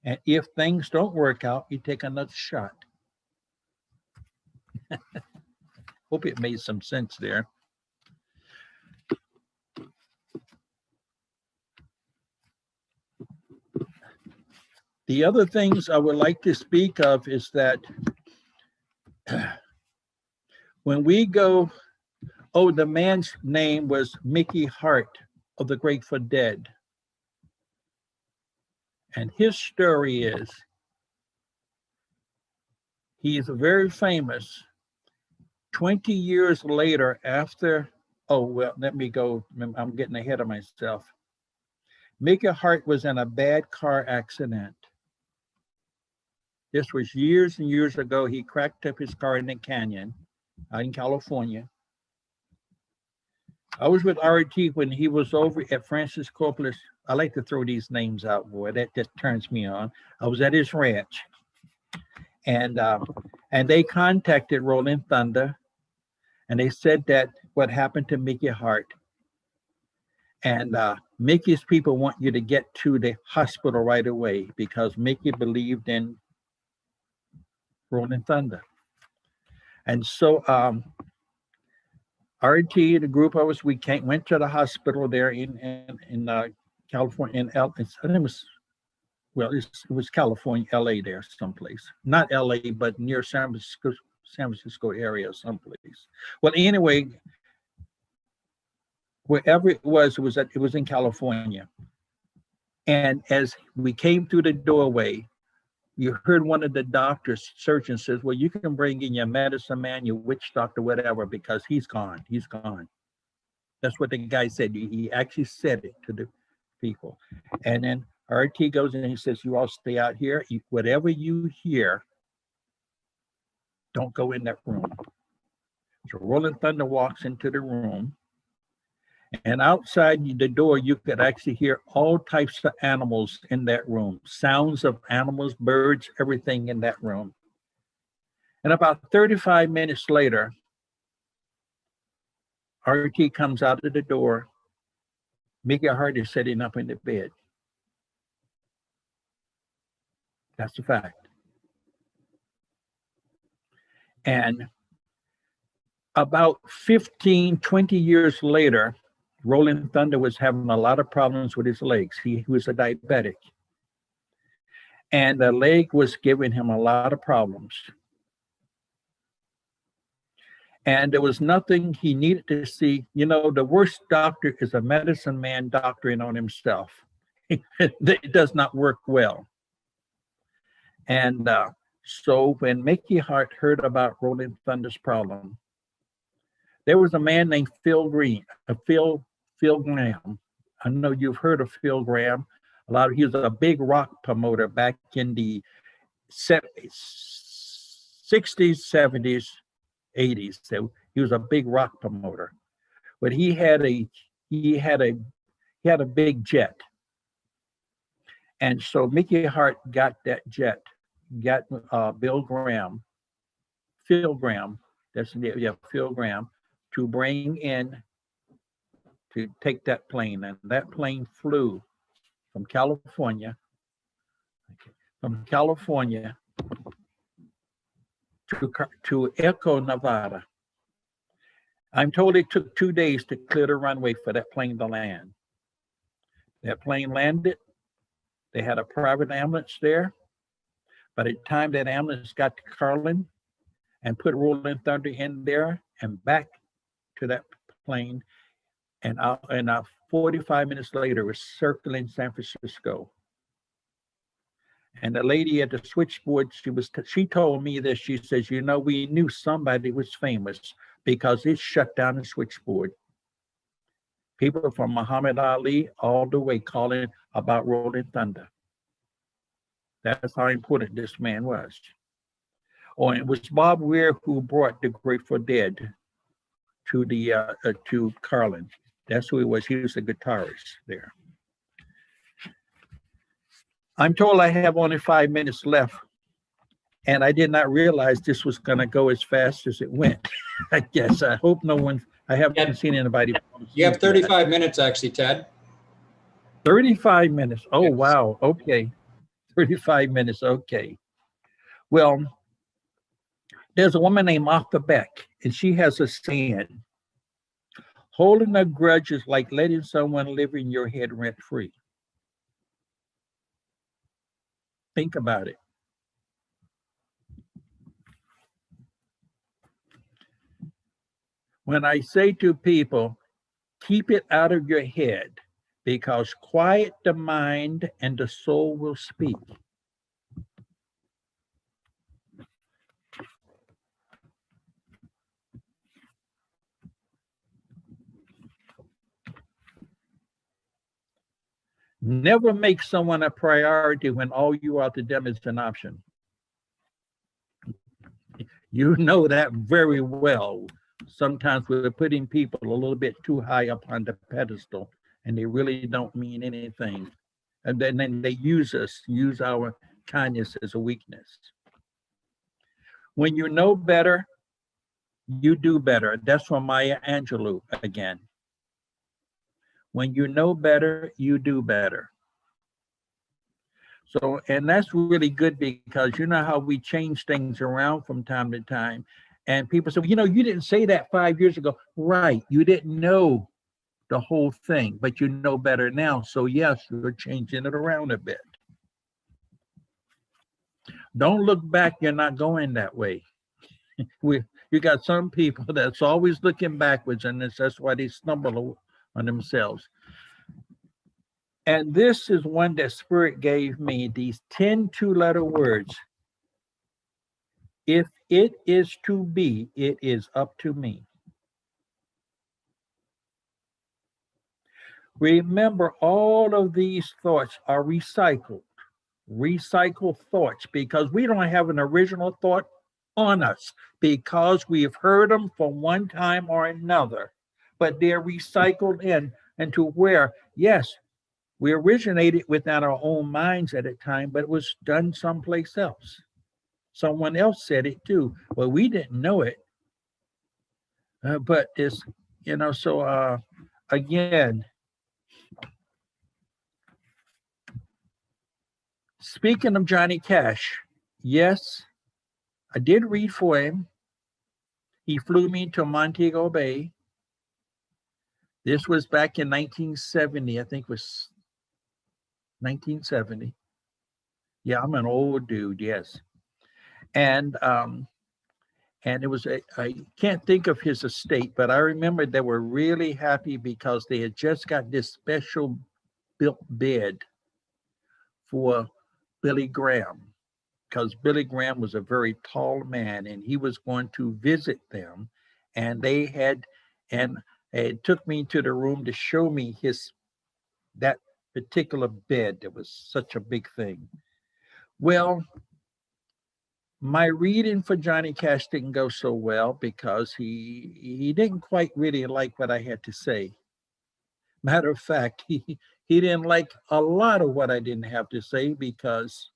and if things don't work out, you take another shot. Hope it made some sense there. The other things I would like to speak of is that when we go, oh, the man's name was Mickey Hart of the Grateful Dead. And his story is, he is very famous. 20 years later after, oh, well, let me go, I'm getting ahead of myself. Mickey Hart was in a bad car accident. This was years and years ago. He cracked up his car in the canyon out in California. I was with RT when he was over at Francis Coppola's. I like to throw these names out, boy. That just turns me on. I was at his ranch. And they contacted Rolling Thunder. And they said that what happened to Mickey Hart. And Mickey's people want you to get to the hospital right away because Mickey believed in Rolling Thunder. And so RT, the group of us, went to the hospital there in California, it was California, LA there someplace. Not LA, but near San Francisco area someplace. Well, anyway, wherever it was in California. And as we came through the doorway, you heard one of the doctors, surgeons says, well, you can bring in your medicine man, your witch doctor, whatever, because he's gone. He's gone. That's what the guy said. He actually said it to the people. And then RT goes in and he says, you all stay out here. Whatever you hear, don't go in that room. So Rolling Thunder walks into the room. And outside the door, you could actually hear all types of animals in that room. Sounds of animals, birds, everything in that room. And about 35 minutes later, RT comes out of the door. Mickey Hart is sitting up in the bed. That's a fact. And about 15, 20 years later, Rolling Thunder was having a lot of problems with his legs. He was a diabetic. And the leg was giving him a lot of problems. And there was nothing he needed to see. You know, the worst doctor is a medicine man doctoring on himself. It does not work well. And so when Mickey Hart heard about Rolling Thunder's problem, there was a man named Phil Graham. I know you've heard of Phil Graham. He was a big rock promoter back in the 60s, 70s, 80s. So he was a big rock promoter. But he had a big jet. And so Mickey Hart got that jet, got Phil Graham, Phil Graham, to bring in, to take that plane. And that plane flew from California to Echo, Nevada. I'm told it took 2 days to clear the runway for that plane to land. That plane landed. They had a private ambulance there. By the time that ambulance got to Carlin and put Rolling Thunder in there and back to that plane, and 45 minutes later was circling San Francisco. And the lady at the switchboard, she told me this. She says, you know, we knew somebody was famous because it shut down the switchboard. People from Muhammad Ali all the way calling about Rolling Thunder. That's how important this man was. Oh, and it was Bob Weir who brought the Grateful Dead to Carlin. That's who he was. He was a guitarist there. I'm told I have only 5 minutes left, and I did not realize this was going to go as fast as it went. I guess. I hope no one. I haven't seen anybody. You have 35 minutes, actually, Ted. 35 minutes. Oh, Yes. wow. Okay. 35 minutes. Okay. Well, there's a woman named Martha Beck, and she has a saying, holding a grudge is like letting someone live in your head rent free. Think about it. When I say to people, keep it out of your head, because quiet the mind and the soul will speak. Never make someone a priority when all you are to them is an option. You know that very well. Sometimes we're putting people a little bit too high up on the pedestal, and they really don't mean anything. And then they use us, use our kindness as a weakness. When you know better, you do better. That's from Maya Angelou again. When you know better, you do better. So, and that's really good, because you know how we change things around from time to time. And people say, you know, you didn't say that 5 years ago. Right. You didn't know the whole thing, but you know better now. So yes, you're changing it around a bit. Don't look back. You're not going that way. You got some people that's always looking backwards, and that's why they stumble on themselves. And this is one that Spirit gave me, these 10 two-letter words. If it is to be, it is up to me. Remember, all of these thoughts are recycled thoughts, because we don't have an original thought on us, because we've heard them from one time or another, but they're recycled into where, yes, we originated within our own minds at a time, but it was done someplace else. Someone else said it too. Well, we didn't know it, but it's, you know, so again, speaking of Johnny Cash, yes, I did read for him. He flew me to Montego Bay. This was back in 1970, I think it was 1970. Yeah, I'm an old dude, yes. And it was, I can't think of his estate, but I remember they were really happy because they had just got this special built bed for Billy Graham, because Billy Graham was a very tall man, and he was going to visit them, and they had, and it took me to the room to show me that particular bed that was such a big thing. Well, my reading for Johnny Cash didn't go so well, because he didn't quite really like what I had to say. Matter of fact, he didn't like a lot of what I didn't have to say, because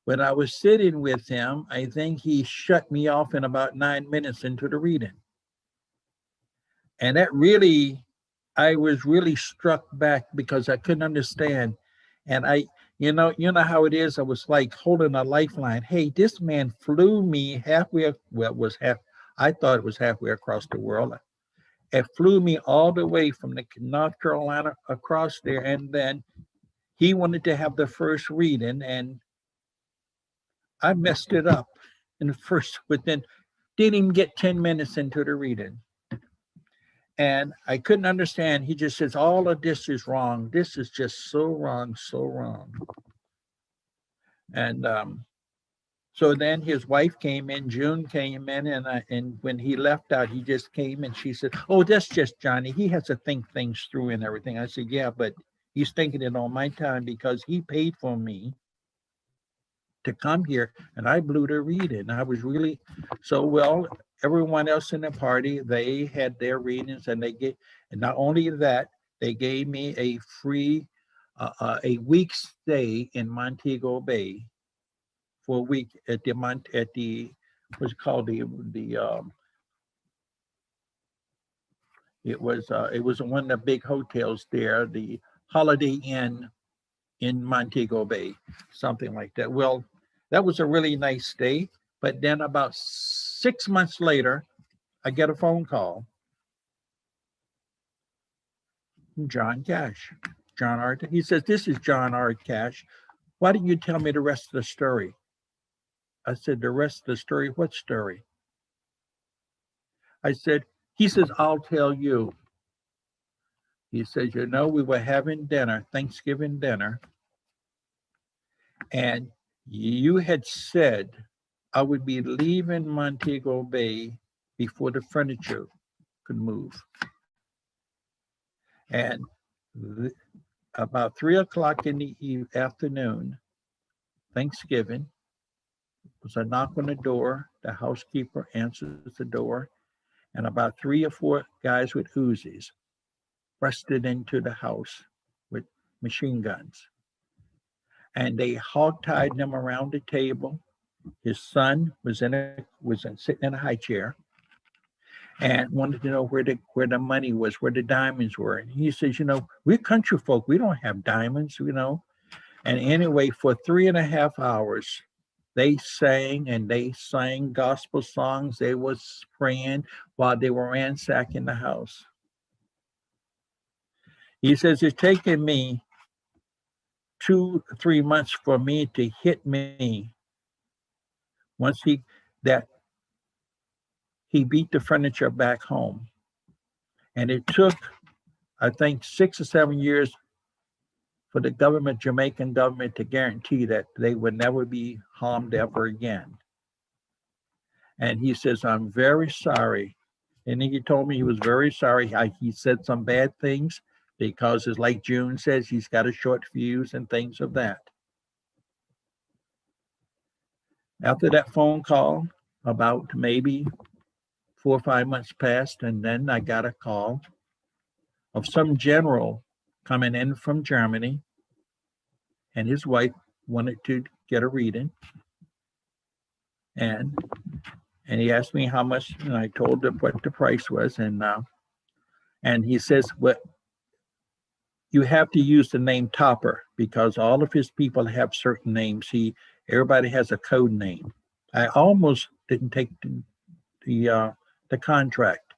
when I was sitting with him, I think he shut me off in about 9 minutes into the reading. And that really, I was really struck back, because I couldn't understand. And you know how it is. I was like holding a lifeline. Hey, this man flew me halfway. Well, it was I thought it was halfway across the world. It flew me all the way from the North Carolina across there. And then he wanted to have the first reading, and I messed it up in the first, didn't even get 10 minutes into the reading. And I couldn't understand. He just says, all of this is wrong. This is just so wrong, so wrong. And so then his wife came in, June came in, and when he left out, he just came, and she said, oh, that's just Johnny. He has to think things through and everything. I said, yeah, but he's thinking it on my time, because he paid for me to come here, and I blew the reading. I was really, so well, everyone else in the party, they had their readings, and and not only that, they gave me a free, a week stay in Montego Bay for a week at the what's it called, it was one of the big hotels there, the Holiday Inn in Montego Bay, something like that. Well, that was a really nice stay. But then about 6 months later, I get a phone call from John Cash. John R. He says, "This is John R. Cash. Why didn't you tell me the rest of the story?" I said, "The rest of the story? What story?" I said, he says, "I'll tell you." He says, "You know, we were having dinner, Thanksgiving dinner, and you had said I would be leaving Montego Bay before the furniture could move. And about 3 o'clock in the afternoon, Thanksgiving, was a knock on the door. The housekeeper answers the door, and about 3 or 4 guys with Uzis busted into the house with machine guns. And they hog-tied them around the table. His son was sitting in a high chair and wanted to know where the money was, where the diamonds were. And he says, "You know, we're country folk. We don't have diamonds, you know." And anyway, for 3.5 hours, they sang gospel songs. They was praying while they were ransacking the house. He says, "It's taken me 2-3 months for me to hit me." Once he beat the furniture back home. And it took, I think, 6 or 7 years for the Jamaican government, to guarantee that they would never be harmed ever again. And he says, "I'm very sorry." And he told me he was very sorry. He said some bad things because, as like June says, he's got a short fuse and things of that. After that phone call, about maybe 4 or 5 months passed, and then I got a call of some general coming in from Germany, and his wife wanted to get a reading. And he asked me how much, and I told him what the price was. And he says, "Well, you have to use the name Topper, because all of his people have certain names. Everybody has a code name." I almost didn't take the contract,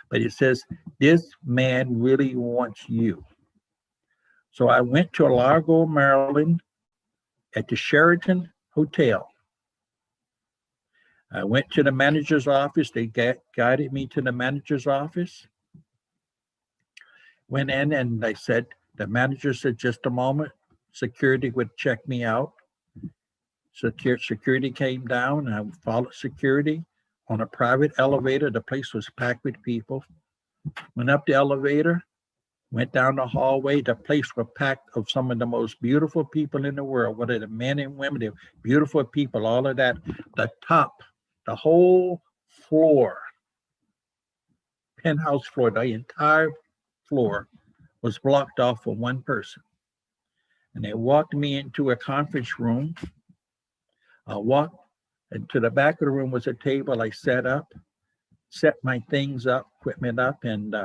but it says, "This man really wants you." So I went to Largo, Maryland, at the Sheraton Hotel. I went to the manager's office. They guided me to the manager's office. Went in, and the manager said, "Just a moment. Security would check me out." Security came down, and I followed security on a private elevator. The place was packed with people. Went up the elevator, went down the hallway. The place was packed of some of the most beautiful people in the world, whether the men and women, the beautiful people, all of that. The whole floor, penthouse floor, the entire floor was blocked off for one person. And they walked me into a conference room. I walked, and to the back of the room was a table. I set my things up, equipment up, and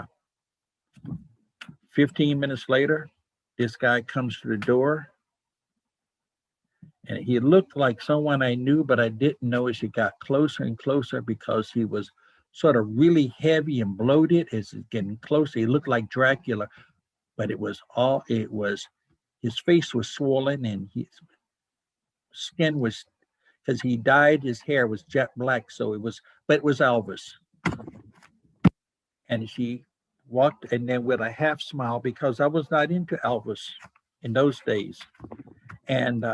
15 minutes later, this guy comes to the door, and he looked like someone I knew, but I didn't know as he got closer and closer, because he was sort of really heavy and bloated. As he's getting closer, he looked like Dracula, but his face was swollen, and his skin was, because he dyed his hair, was jet black, but it was Elvis. And she walked, and then with a half smile, because I was not into Elvis in those days. And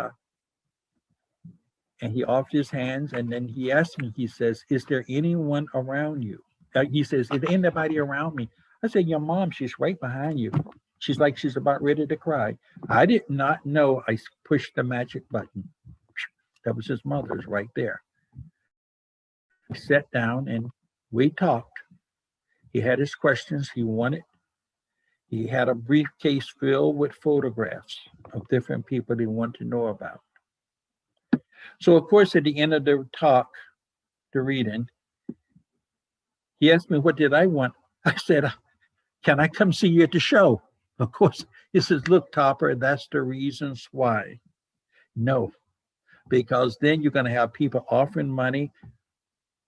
he offered his hands, and then he asked me, he says, "Is there anyone around you?" He says, "Is there anybody around me?" I said, "Your mom, she's right behind you." She's about ready to cry. I did not know I pushed the magic button. That was his mother's right there. He sat down and we talked. He had his questions he wanted. He had a briefcase filled with photographs of different people he wanted to know about. So, of course, at the end of the talk, the reading, he asked me, what did I want? I said, "Can I come see you at the show?" Of course, he says, look, Topper, that's the reasons why. No, because then you're going to have people offering money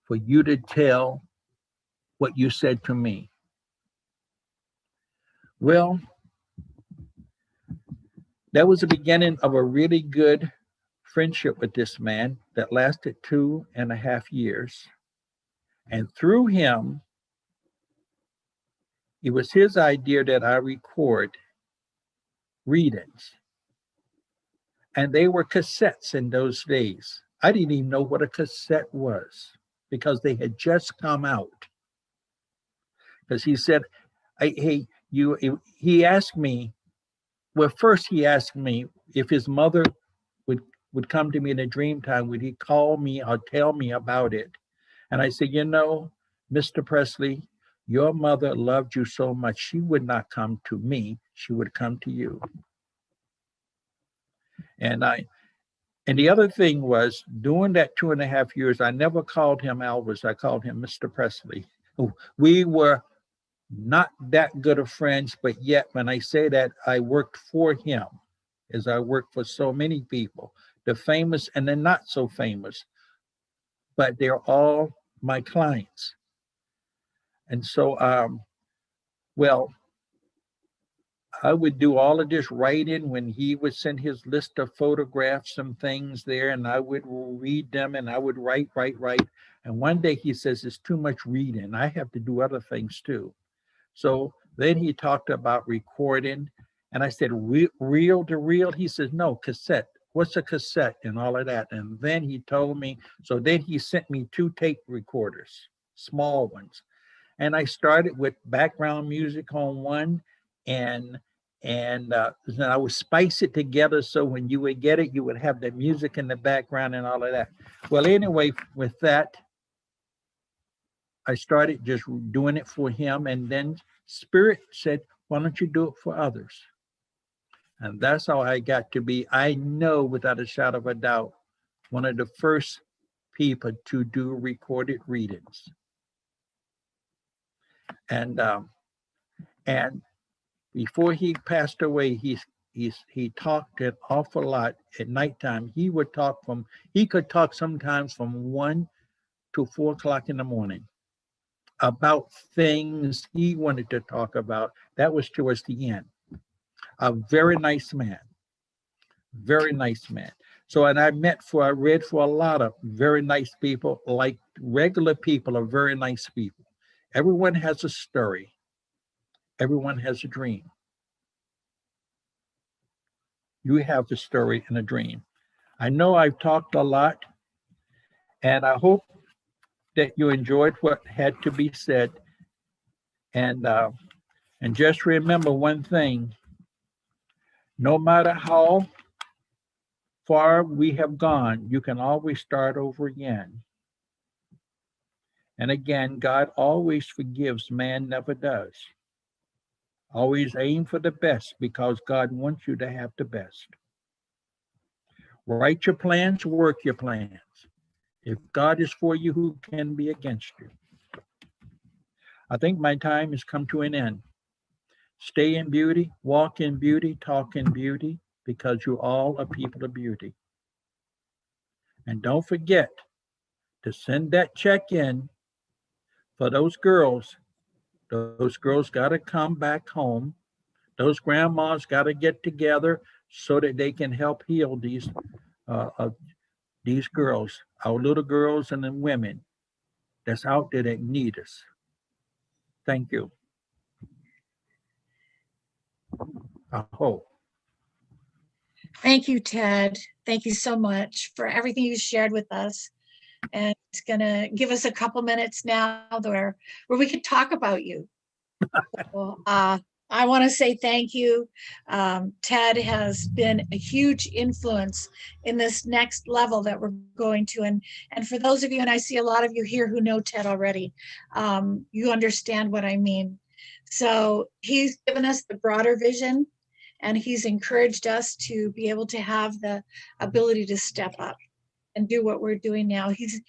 for you to tell what you said to me. Well, that was the beginning of a really good friendship with this man that lasted 2.5 years. And through him, it was his idea that I record readings. And they were cassettes in those days. I didn't even know what a cassette was because they had just come out. Because he said, hey, he asked me, well, first he asked me if his mother would come to me in a dream time, would he call me or tell me about it? And I said, Mr. Presley, your mother loved you so much, she would not come to me, she would come to you. And the other thing was, during that 2.5 years, I never called him Alvarez, I called him Mr. Presley. We were not that good of friends, but yet when I say that, I worked for him, as I worked for so many people, the famous and the not so famous, but they're all my clients. And so, well, I would do all of this writing when he would send his list of photographs and things there, and I would read them and I would write. And one day he says, it's too much reading. I have to do other things too. So then he talked about recording, and I said, reel to reel? He says, no, cassette. What's a cassette and all of that? And then he told me, so then he sent me 2 tape recorders, small ones. And I started with background music on one, and I would spice it together so when you would get it, you would have the music in the background and all of that. Well, anyway, with that, I started just doing it for him, and then Spirit said, why don't you do it for others? And that's how I got to be, I know without a shadow of a doubt, one of the first people to do recorded readings. And before he passed away, he talked an awful lot at nighttime. He could talk sometimes from 1 to 4 o'clock in the morning about things he wanted to talk about. That was towards the end. A very nice man, very nice man. So, and I read for a lot of very nice people, like regular people are very nice people. Everyone has a story. Everyone has a dream. You have a story and a dream. I know I've talked a lot, and I hope that you enjoyed what had to be said. And just remember one thing, no matter how far we have gone, you can always start over again. And again, God always forgives, man never does. Always aim for the best because God wants you to have the best. Write your plans, work your plans. If God is for you, who can be against you? I think my time has come to an end. Stay in beauty, walk in beauty, talk in beauty, because you all are people of beauty. And don't forget to send that check in for those girls. Those girls got to come back home. Those grandmas got to get together so that they can help heal these girls, our little girls and the women that's out there that need us. Thank you. Aho. Thank you, Ted. Thank you so much for everything you shared with us. And it's going to give us a couple minutes now where we can talk about you. So, I want to say thank you. Ted has been a huge influence in this next level that we're going to. And for those of you, and I see a lot of you here who know Ted already, you understand what I mean. So he's given us the broader vision, and he's encouraged us to be able to have the ability to step up and do what we're doing now. He's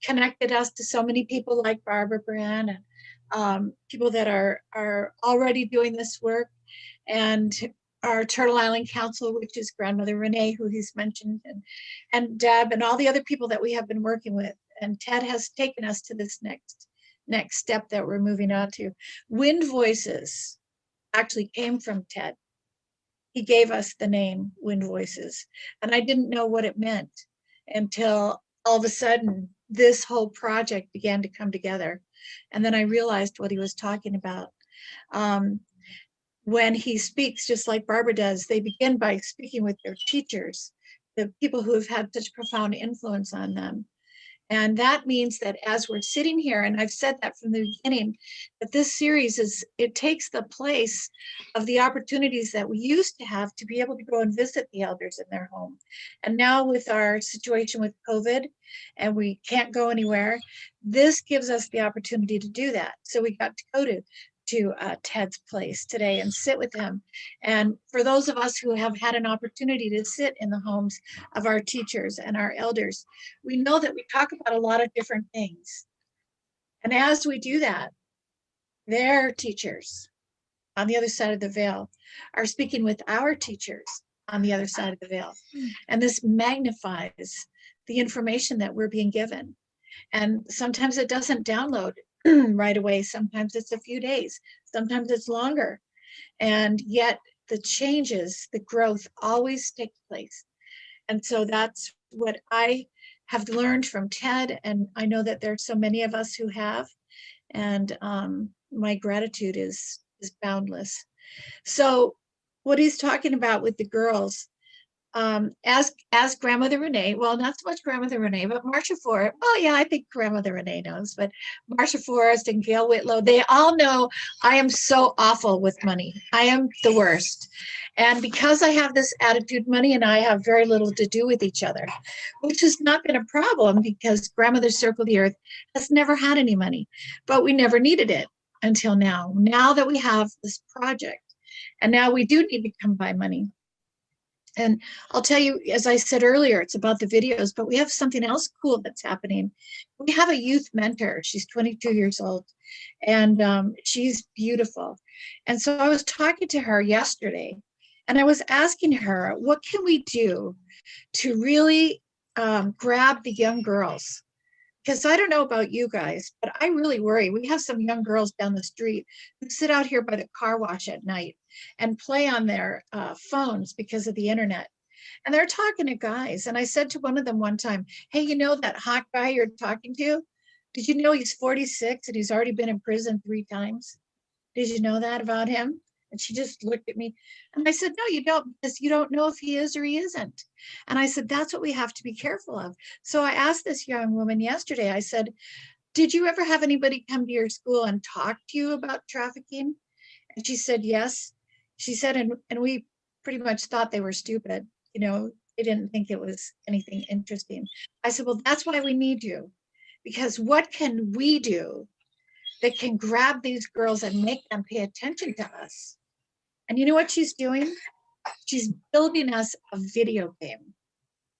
connected us to so many people like Barbara Brand and people that are already doing this work, and our Turtle Island Council, which is Grandmother Renee, who he's mentioned, and Deb, and all the other people that we have been working with. And Ted has taken us to this next step that we're moving on to. Wind Voices actually came from Ted. He gave us the name Wind Voices, and I didn't know what it meant until all of a sudden this whole project began to come together. And then I realized what he was talking about. When he speaks, just like Barbara does, they begin by speaking with their teachers, the people who have had such profound influence on them. And that means that as we're sitting here, and I've said that from the beginning, that this series it takes the place of the opportunities that we used to have to be able to go and visit the elders in their home. And now with our situation with COVID, and we can't go anywhere, this gives us the opportunity to do that. So we got to go to Ted's place today and sit with him. And for those of us who have had an opportunity to sit in the homes of our teachers and our elders, we know that we talk about a lot of different things. And as we do that, their teachers on the other side of the veil are speaking with our teachers on the other side of the veil. And this magnifies the information that we're being given. And sometimes it doesn't download right away. Sometimes it's a few days, sometimes it's longer. And yet the changes, the growth always takes place. And so that's what I have learned from Ted. And I know that there's so many of us who have, and my gratitude is boundless. So what he's talking about with the girls, as Grandmother Renee, well, not so much Grandmother Renee, but Marcia Forrest. Oh yeah, I think Grandmother Renee knows, but Marcia Forrest and Gail Whitlow, they all know I am so awful with money. I am the worst. And because I have this attitude, money and I have very little to do with each other, which has not been a problem because Grandmother Circle the Earth has never had any money, but we never needed it until now. Now that we have this project, and now we do need to come by money. And I'll tell you, as I said earlier, it's about the videos, but we have something else cool that's happening. We have a youth mentor. She's 22 years old, and she's beautiful. And so I was talking to her yesterday, and I was asking her, what can we do to really grab the young girls? Because I don't know about you guys, but I really worry. We have some young girls down the street who sit out here by the car wash at night and play on their phones because of the internet. And they're talking to guys. And I said to one of them one time, hey, you know that hot guy you're talking to? Did you know he's 46 and he's already been in prison 3 times? Did you know that about him? And she just looked at me. And I said, no, you don't, because you don't know if he is or he isn't. And I said, that's what we have to be careful of. So I asked this young woman yesterday, I said, did you ever have anybody come to your school and talk to you about trafficking? And she said, yes. She said, and we pretty much thought they were stupid. You know, they didn't think it was anything interesting. I said, well, that's why we need you. Because what can we do that can grab these girls and make them pay attention to us? And you know what she's doing? She's building us a video game,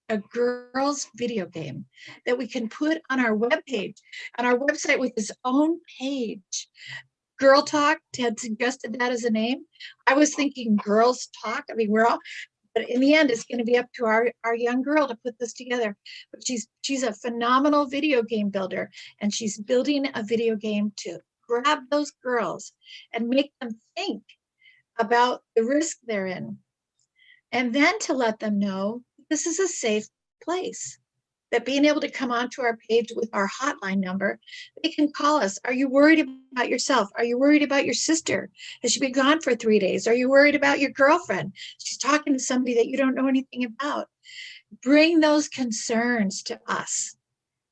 a girls' video game that we can put on our webpage, on our website with its own page. Girl Talk, Ted suggested that as a name. I was thinking Girls Talk. I mean, we're all, but in the end, it's going to be up to our young girl to put this together. But she's a phenomenal video game builder, and she's building a video game to grab those girls and make them think about the risk they're in, and then to let them know this is a safe place, that being able to come onto our page with our hotline number, they can call us. Are you worried about yourself? Are you worried about your sister? Has she been gone for 3 days? Are you worried about your girlfriend? She's talking to somebody that you don't know anything about. Bring those concerns to us,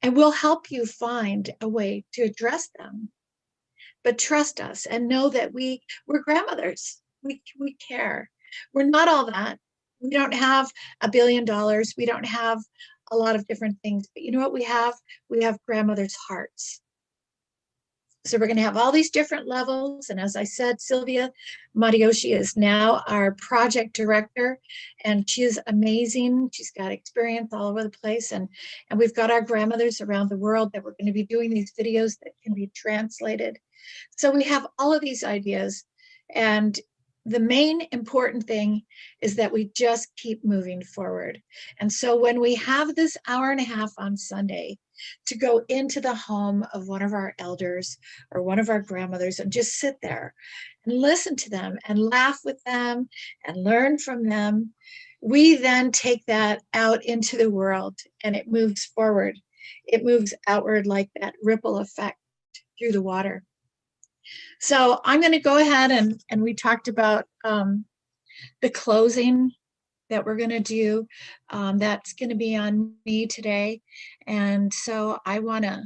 and we'll help you find a way to address them. But trust us and know that we're grandmothers. We care. We're not all that. We don't have $1 billion. We don't have a lot of different things, but you know what we have? We have grandmothers' hearts. So we're going to have all these different levels. And as I said, Sylvia Matioshi is now our project director, and she is amazing. She's got experience all over the place. And we've got our grandmothers around the world that we're going to be doing these videos that can be translated So we have all of these ideas, and the main important thing is that we just keep moving forward. And so when we have this hour and a half on Sunday to go into the home of one of our elders or one of our grandmothers and just sit there and listen to them and laugh with them and learn from them, we then take that out into the world and it moves forward. It moves outward like that ripple effect through the water. So I'm going to go ahead and we talked about the closing that we're going to do. That's going to be on me today. And so I want to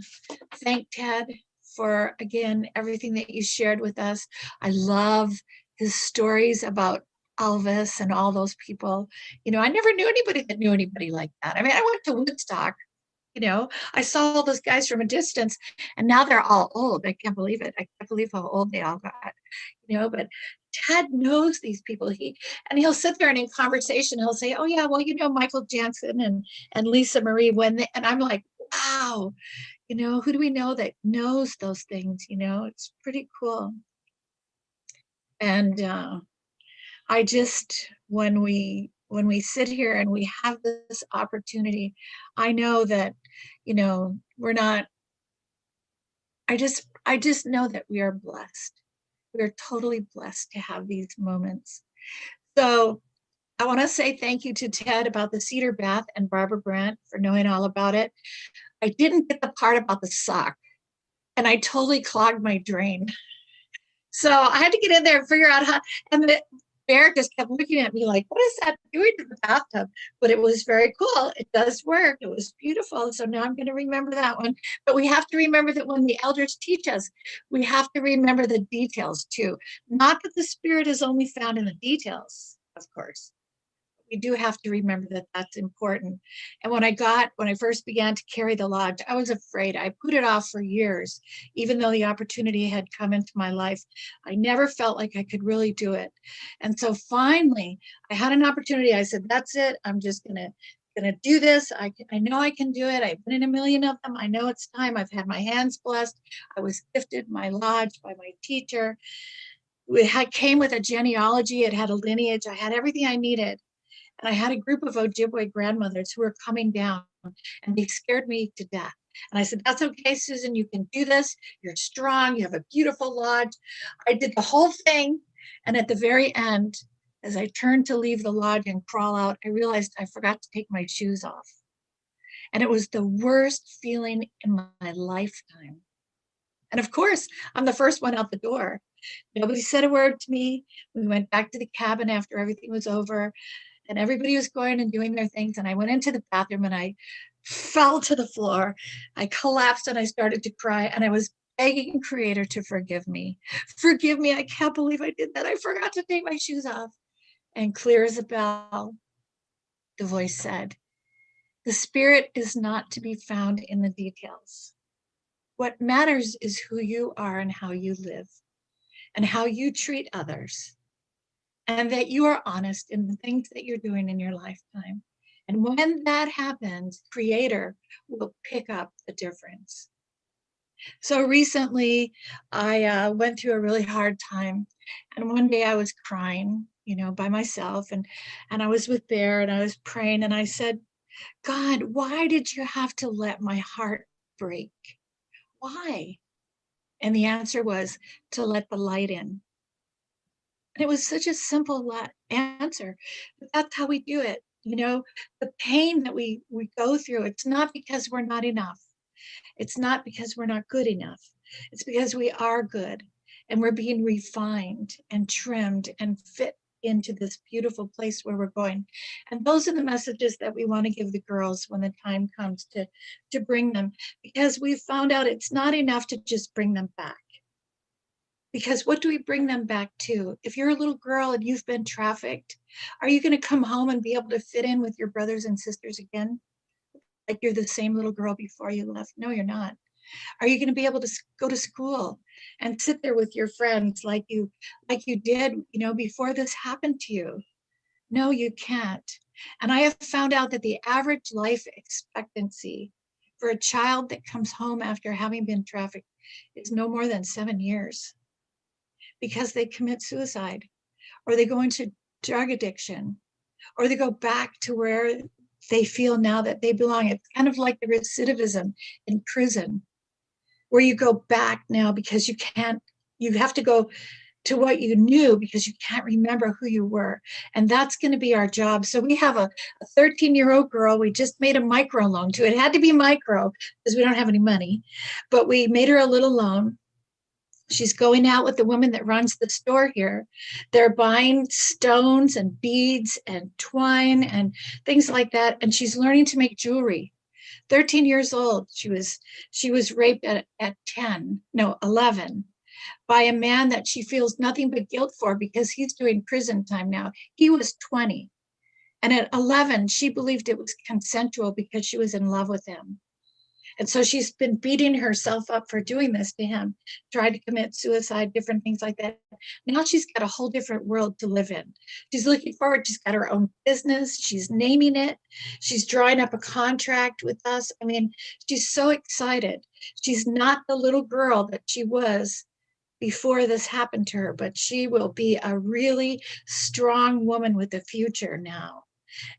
thank Ted for, again, everything that you shared with us. I love his stories about Elvis and all those people. You know, I never knew anybody that knew anybody like that. I mean, I went to Woodstock. You know, I saw all those guys from a distance, and now they're all old. I can't believe it. I can't believe how old they all got. You know, but Ted knows these people. He'll sit there and in conversation he'll say, "Oh yeah, well, you know, Michael Jackson and Lisa Marie and I'm like, wow, you know, who do we know that knows those things? You know, it's pretty cool. And I just when we sit here and we have this opportunity, I know that, you know, we're not. I just know that we are blessed. We are totally blessed to have these moments. So I want to say thank you to Ted about the cedar bath and Barbara Brandt for knowing all about it. I didn't get the part about the sock, and I totally clogged my drain. So I had to get in there and figure out how, and the bear just kept looking at me like, what is that doing to the bathtub? But it was very cool. It does work. It was beautiful. So now I'm going to remember that one. But we have to remember that when the elders teach us, we have to remember the details too. Not that the spirit is only found in the details, of course. We do have to remember that that's important. And when I first began to carry the lodge, I was afraid. I put it off for years, even though the opportunity had come into my life. I never felt like I could really do it. And so finally, I had an opportunity. I said, that's it. I'm just gonna do this. I know I can do it. I've been in a million of them. I know it's time. I've had my hands blessed. I was gifted my lodge by my teacher. Came with a genealogy. It had a lineage. I had everything I needed. And I had a group of Ojibwe grandmothers who were coming down, and they scared me to death. And I said, that's okay, Susan, you can do this. You're strong. You have a beautiful lodge. I did the whole thing. And at the very end, as I turned to leave the lodge and crawl out, I realized I forgot to take my shoes off. And it was the worst feeling in my lifetime. And of course, I'm the first one out the door. Nobody said a word to me. We went back to the cabin after everything was over. And everybody was going and doing their things. And I went into the bathroom and I fell to the floor. I collapsed and I started to cry. And I was begging Creator to forgive me. Forgive me. I can't believe I did that. I forgot to take my shoes off. And clear as a bell, the voice said, the spirit is not to be found in the details. What matters is who you are and how you live and how you treat others. And that you are honest in the things that you're doing in your lifetime. And when that happens, Creator will pick up the difference. So recently, I went through a really hard time. And one day I was crying, you know, by myself. And I was with Bear and I was praying. And I said, God, why did you have to let my heart break? Why? And the answer was to let the light in. And it was such a simple answer, but that's how we do it. You know, the pain that we go through, it's not because we're not enough. It's not because we're not good enough. It's because we are good and we're being refined and trimmed and fit into this beautiful place where we're going. And those are the messages that we want to give the girls when the time comes to bring them, because we've found out it's not enough to just bring them back. Because what do we bring them back to? If you're a little girl and you've been trafficked, are you going to come home and be able to fit in with your brothers and sisters again? Like you're the same little girl before you left? No, you're not. Are you going to be able to go to school and sit there with your friends like you did, you know, before this happened to you? No, you can't. And I have found out that the average life expectancy for a child that comes home after having been trafficked is no more than 7 years because they commit suicide or they go into drug addiction or they go back to where they feel now that they belong. It's kind of like the recidivism in prison where you go back now because you have to go to what you knew because you can't remember who you were. And that's going to be our job. So we have a 13-year-old girl we just made a micro loan to. It had to be micro because we don't have any money, but we made her a little loan. She's going out with the woman that runs the store here. They're buying stones and beads and twine and things like that. And she's learning to make jewelry. 13 years old. She was raped at 11 by a man that she feels nothing but guilt for because he's doing prison time now. He was 20. And at 11, she believed it was consensual because she was in love with him. And so she's been beating herself up for doing this to him, tried to commit suicide, different things like that. Now she's got a whole different world to live in. She's looking forward. She's got her own business. She's naming it. She's drawing up a contract with us. I mean, she's so excited. She's not the little girl that she was before this happened to her, but she will be a really strong woman with a future now.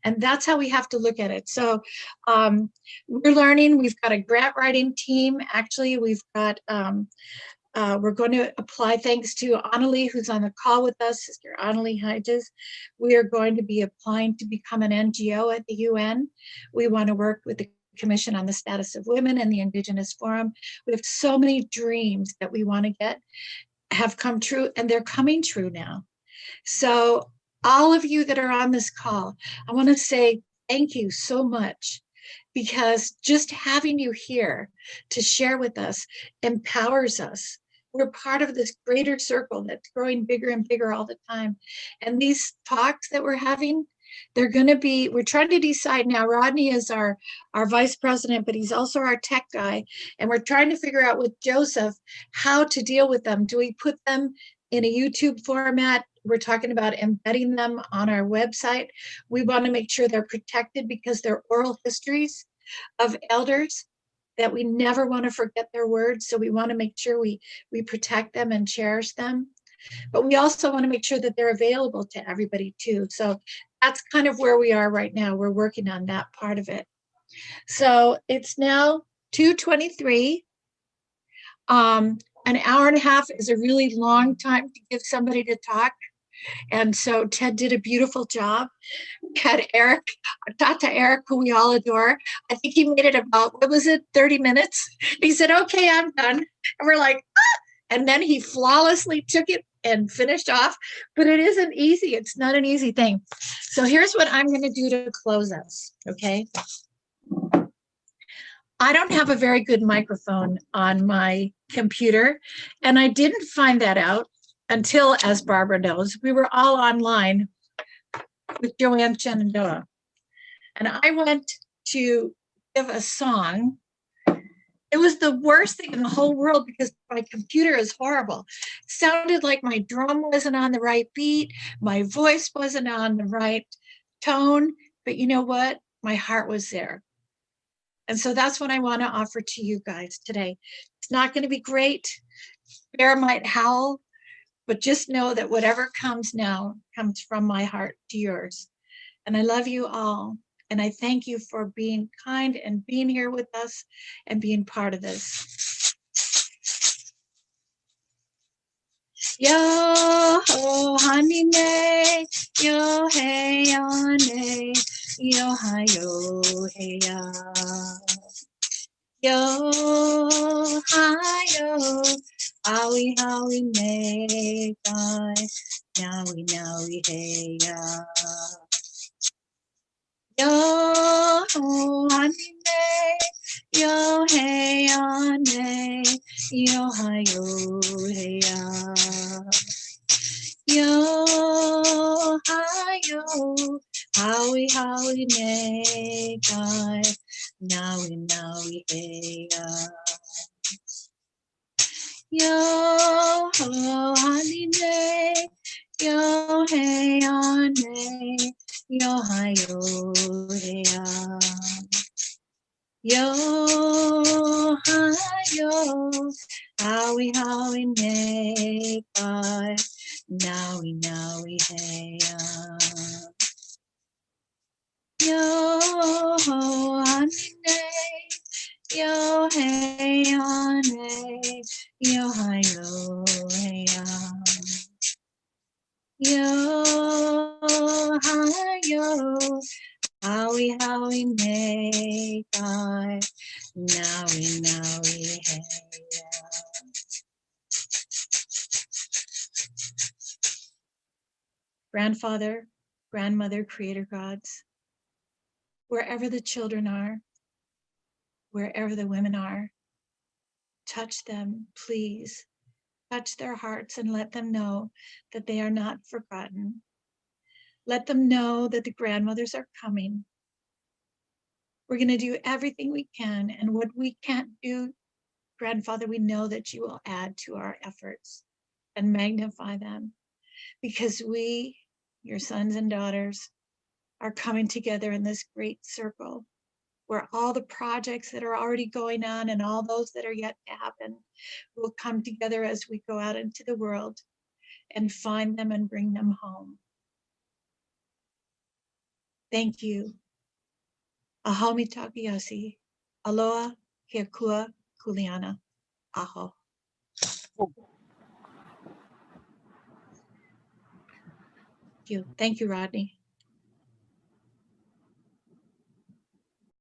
And that's how we have to look at it. So we're learning. We've got a grant writing team. Actually, we've got, we're going to apply, thanks to Annalie, who's on the call with us, Sister Annalie Hedges. We are going to be applying to become an NGO at the UN. We want to work with the Commission on the Status of Women and the Indigenous Forum. We have so many dreams that we want to have come true, and they're coming true now. So all of you that are on this call, I want to say thank you so much, because just having you here to share with us empowers us. We're part of this greater circle that's growing bigger and bigger all the time. And these talks that we're having, they're going to be, we're trying to decide now. Rodney is our vice president, but he's also our tech guy. And we're trying to figure out with Joseph how to deal with them. Do we put them in a YouTube format? We're talking about embedding them on our website. We want to make sure they're protected because they're oral histories of elders that we never want to forget their words. So we want to make sure we protect them and cherish them. But we also want to make sure that they're available to everybody too. So that's kind of where we are right now. We're working on that part of it. So it's now 2:23. An hour and a half is a really long time to give somebody to talk. And so Ted did a beautiful job. We had Eric, Tata Eric, who we all adore. I think he made it about, what was it, 30 minutes? He said, okay, I'm done. And we're like, ah! And then he flawlessly took it and finished off. But it isn't easy. It's not an easy thing. So here's what I'm going to do to close us, okay? I don't have a very good microphone on my computer, and I didn't find that out until, as Barbara knows, we were all online with Joanne Shenandoah. And I went to give a song. It was the worst thing in the whole world because my computer is horrible. It sounded like my drum wasn't on the right beat. My voice wasn't on the right tone. But you know what? My heart was there. And so that's what I want to offer to you guys today. It's not going to be great. Bear might howl. But just know that whatever comes now comes from my heart to yours. And I love you all. And I thank you for being kind and being here with us and being part of this. Yo ho honey ne, yo hey ne, yo hi yo hey ya. Yo hi yo. Howie, make I, now we, hey, ya. Yo, honey, yo, hey, honey, yo, hi, yo, hey, ya. Yo, hi, yo, howie, make I, now we, hey, ya. Yo ho honey day, yo hey honey, yo hi yo hey ya. Yo, yo, howie, howie, nay, bye. Nowie, nowie, hey, yo, honey, nay, yo, hey, honey, yo, hi, yo, hey, yo, hi, yo, howie, howie, nay, bye. Nowie, nowie, hey, Grandfather, grandmother, creator gods, wherever the children are, wherever the women are, touch them, please. Touch their hearts and let them know that they are not forgotten. Let them know that the grandmothers are coming. We're going to do everything we can, and what we can't do, Grandfather, we know that you will add to our efforts and magnify them, because we, your sons and daughters, are coming together in this great circle where all the projects that are already going on and all those that are yet to happen will come together as we go out into the world and find them and bring them home. Thank you. Ahau mitakuye, aloha, hiakua, kuleana, aho. Thank you, Rodney.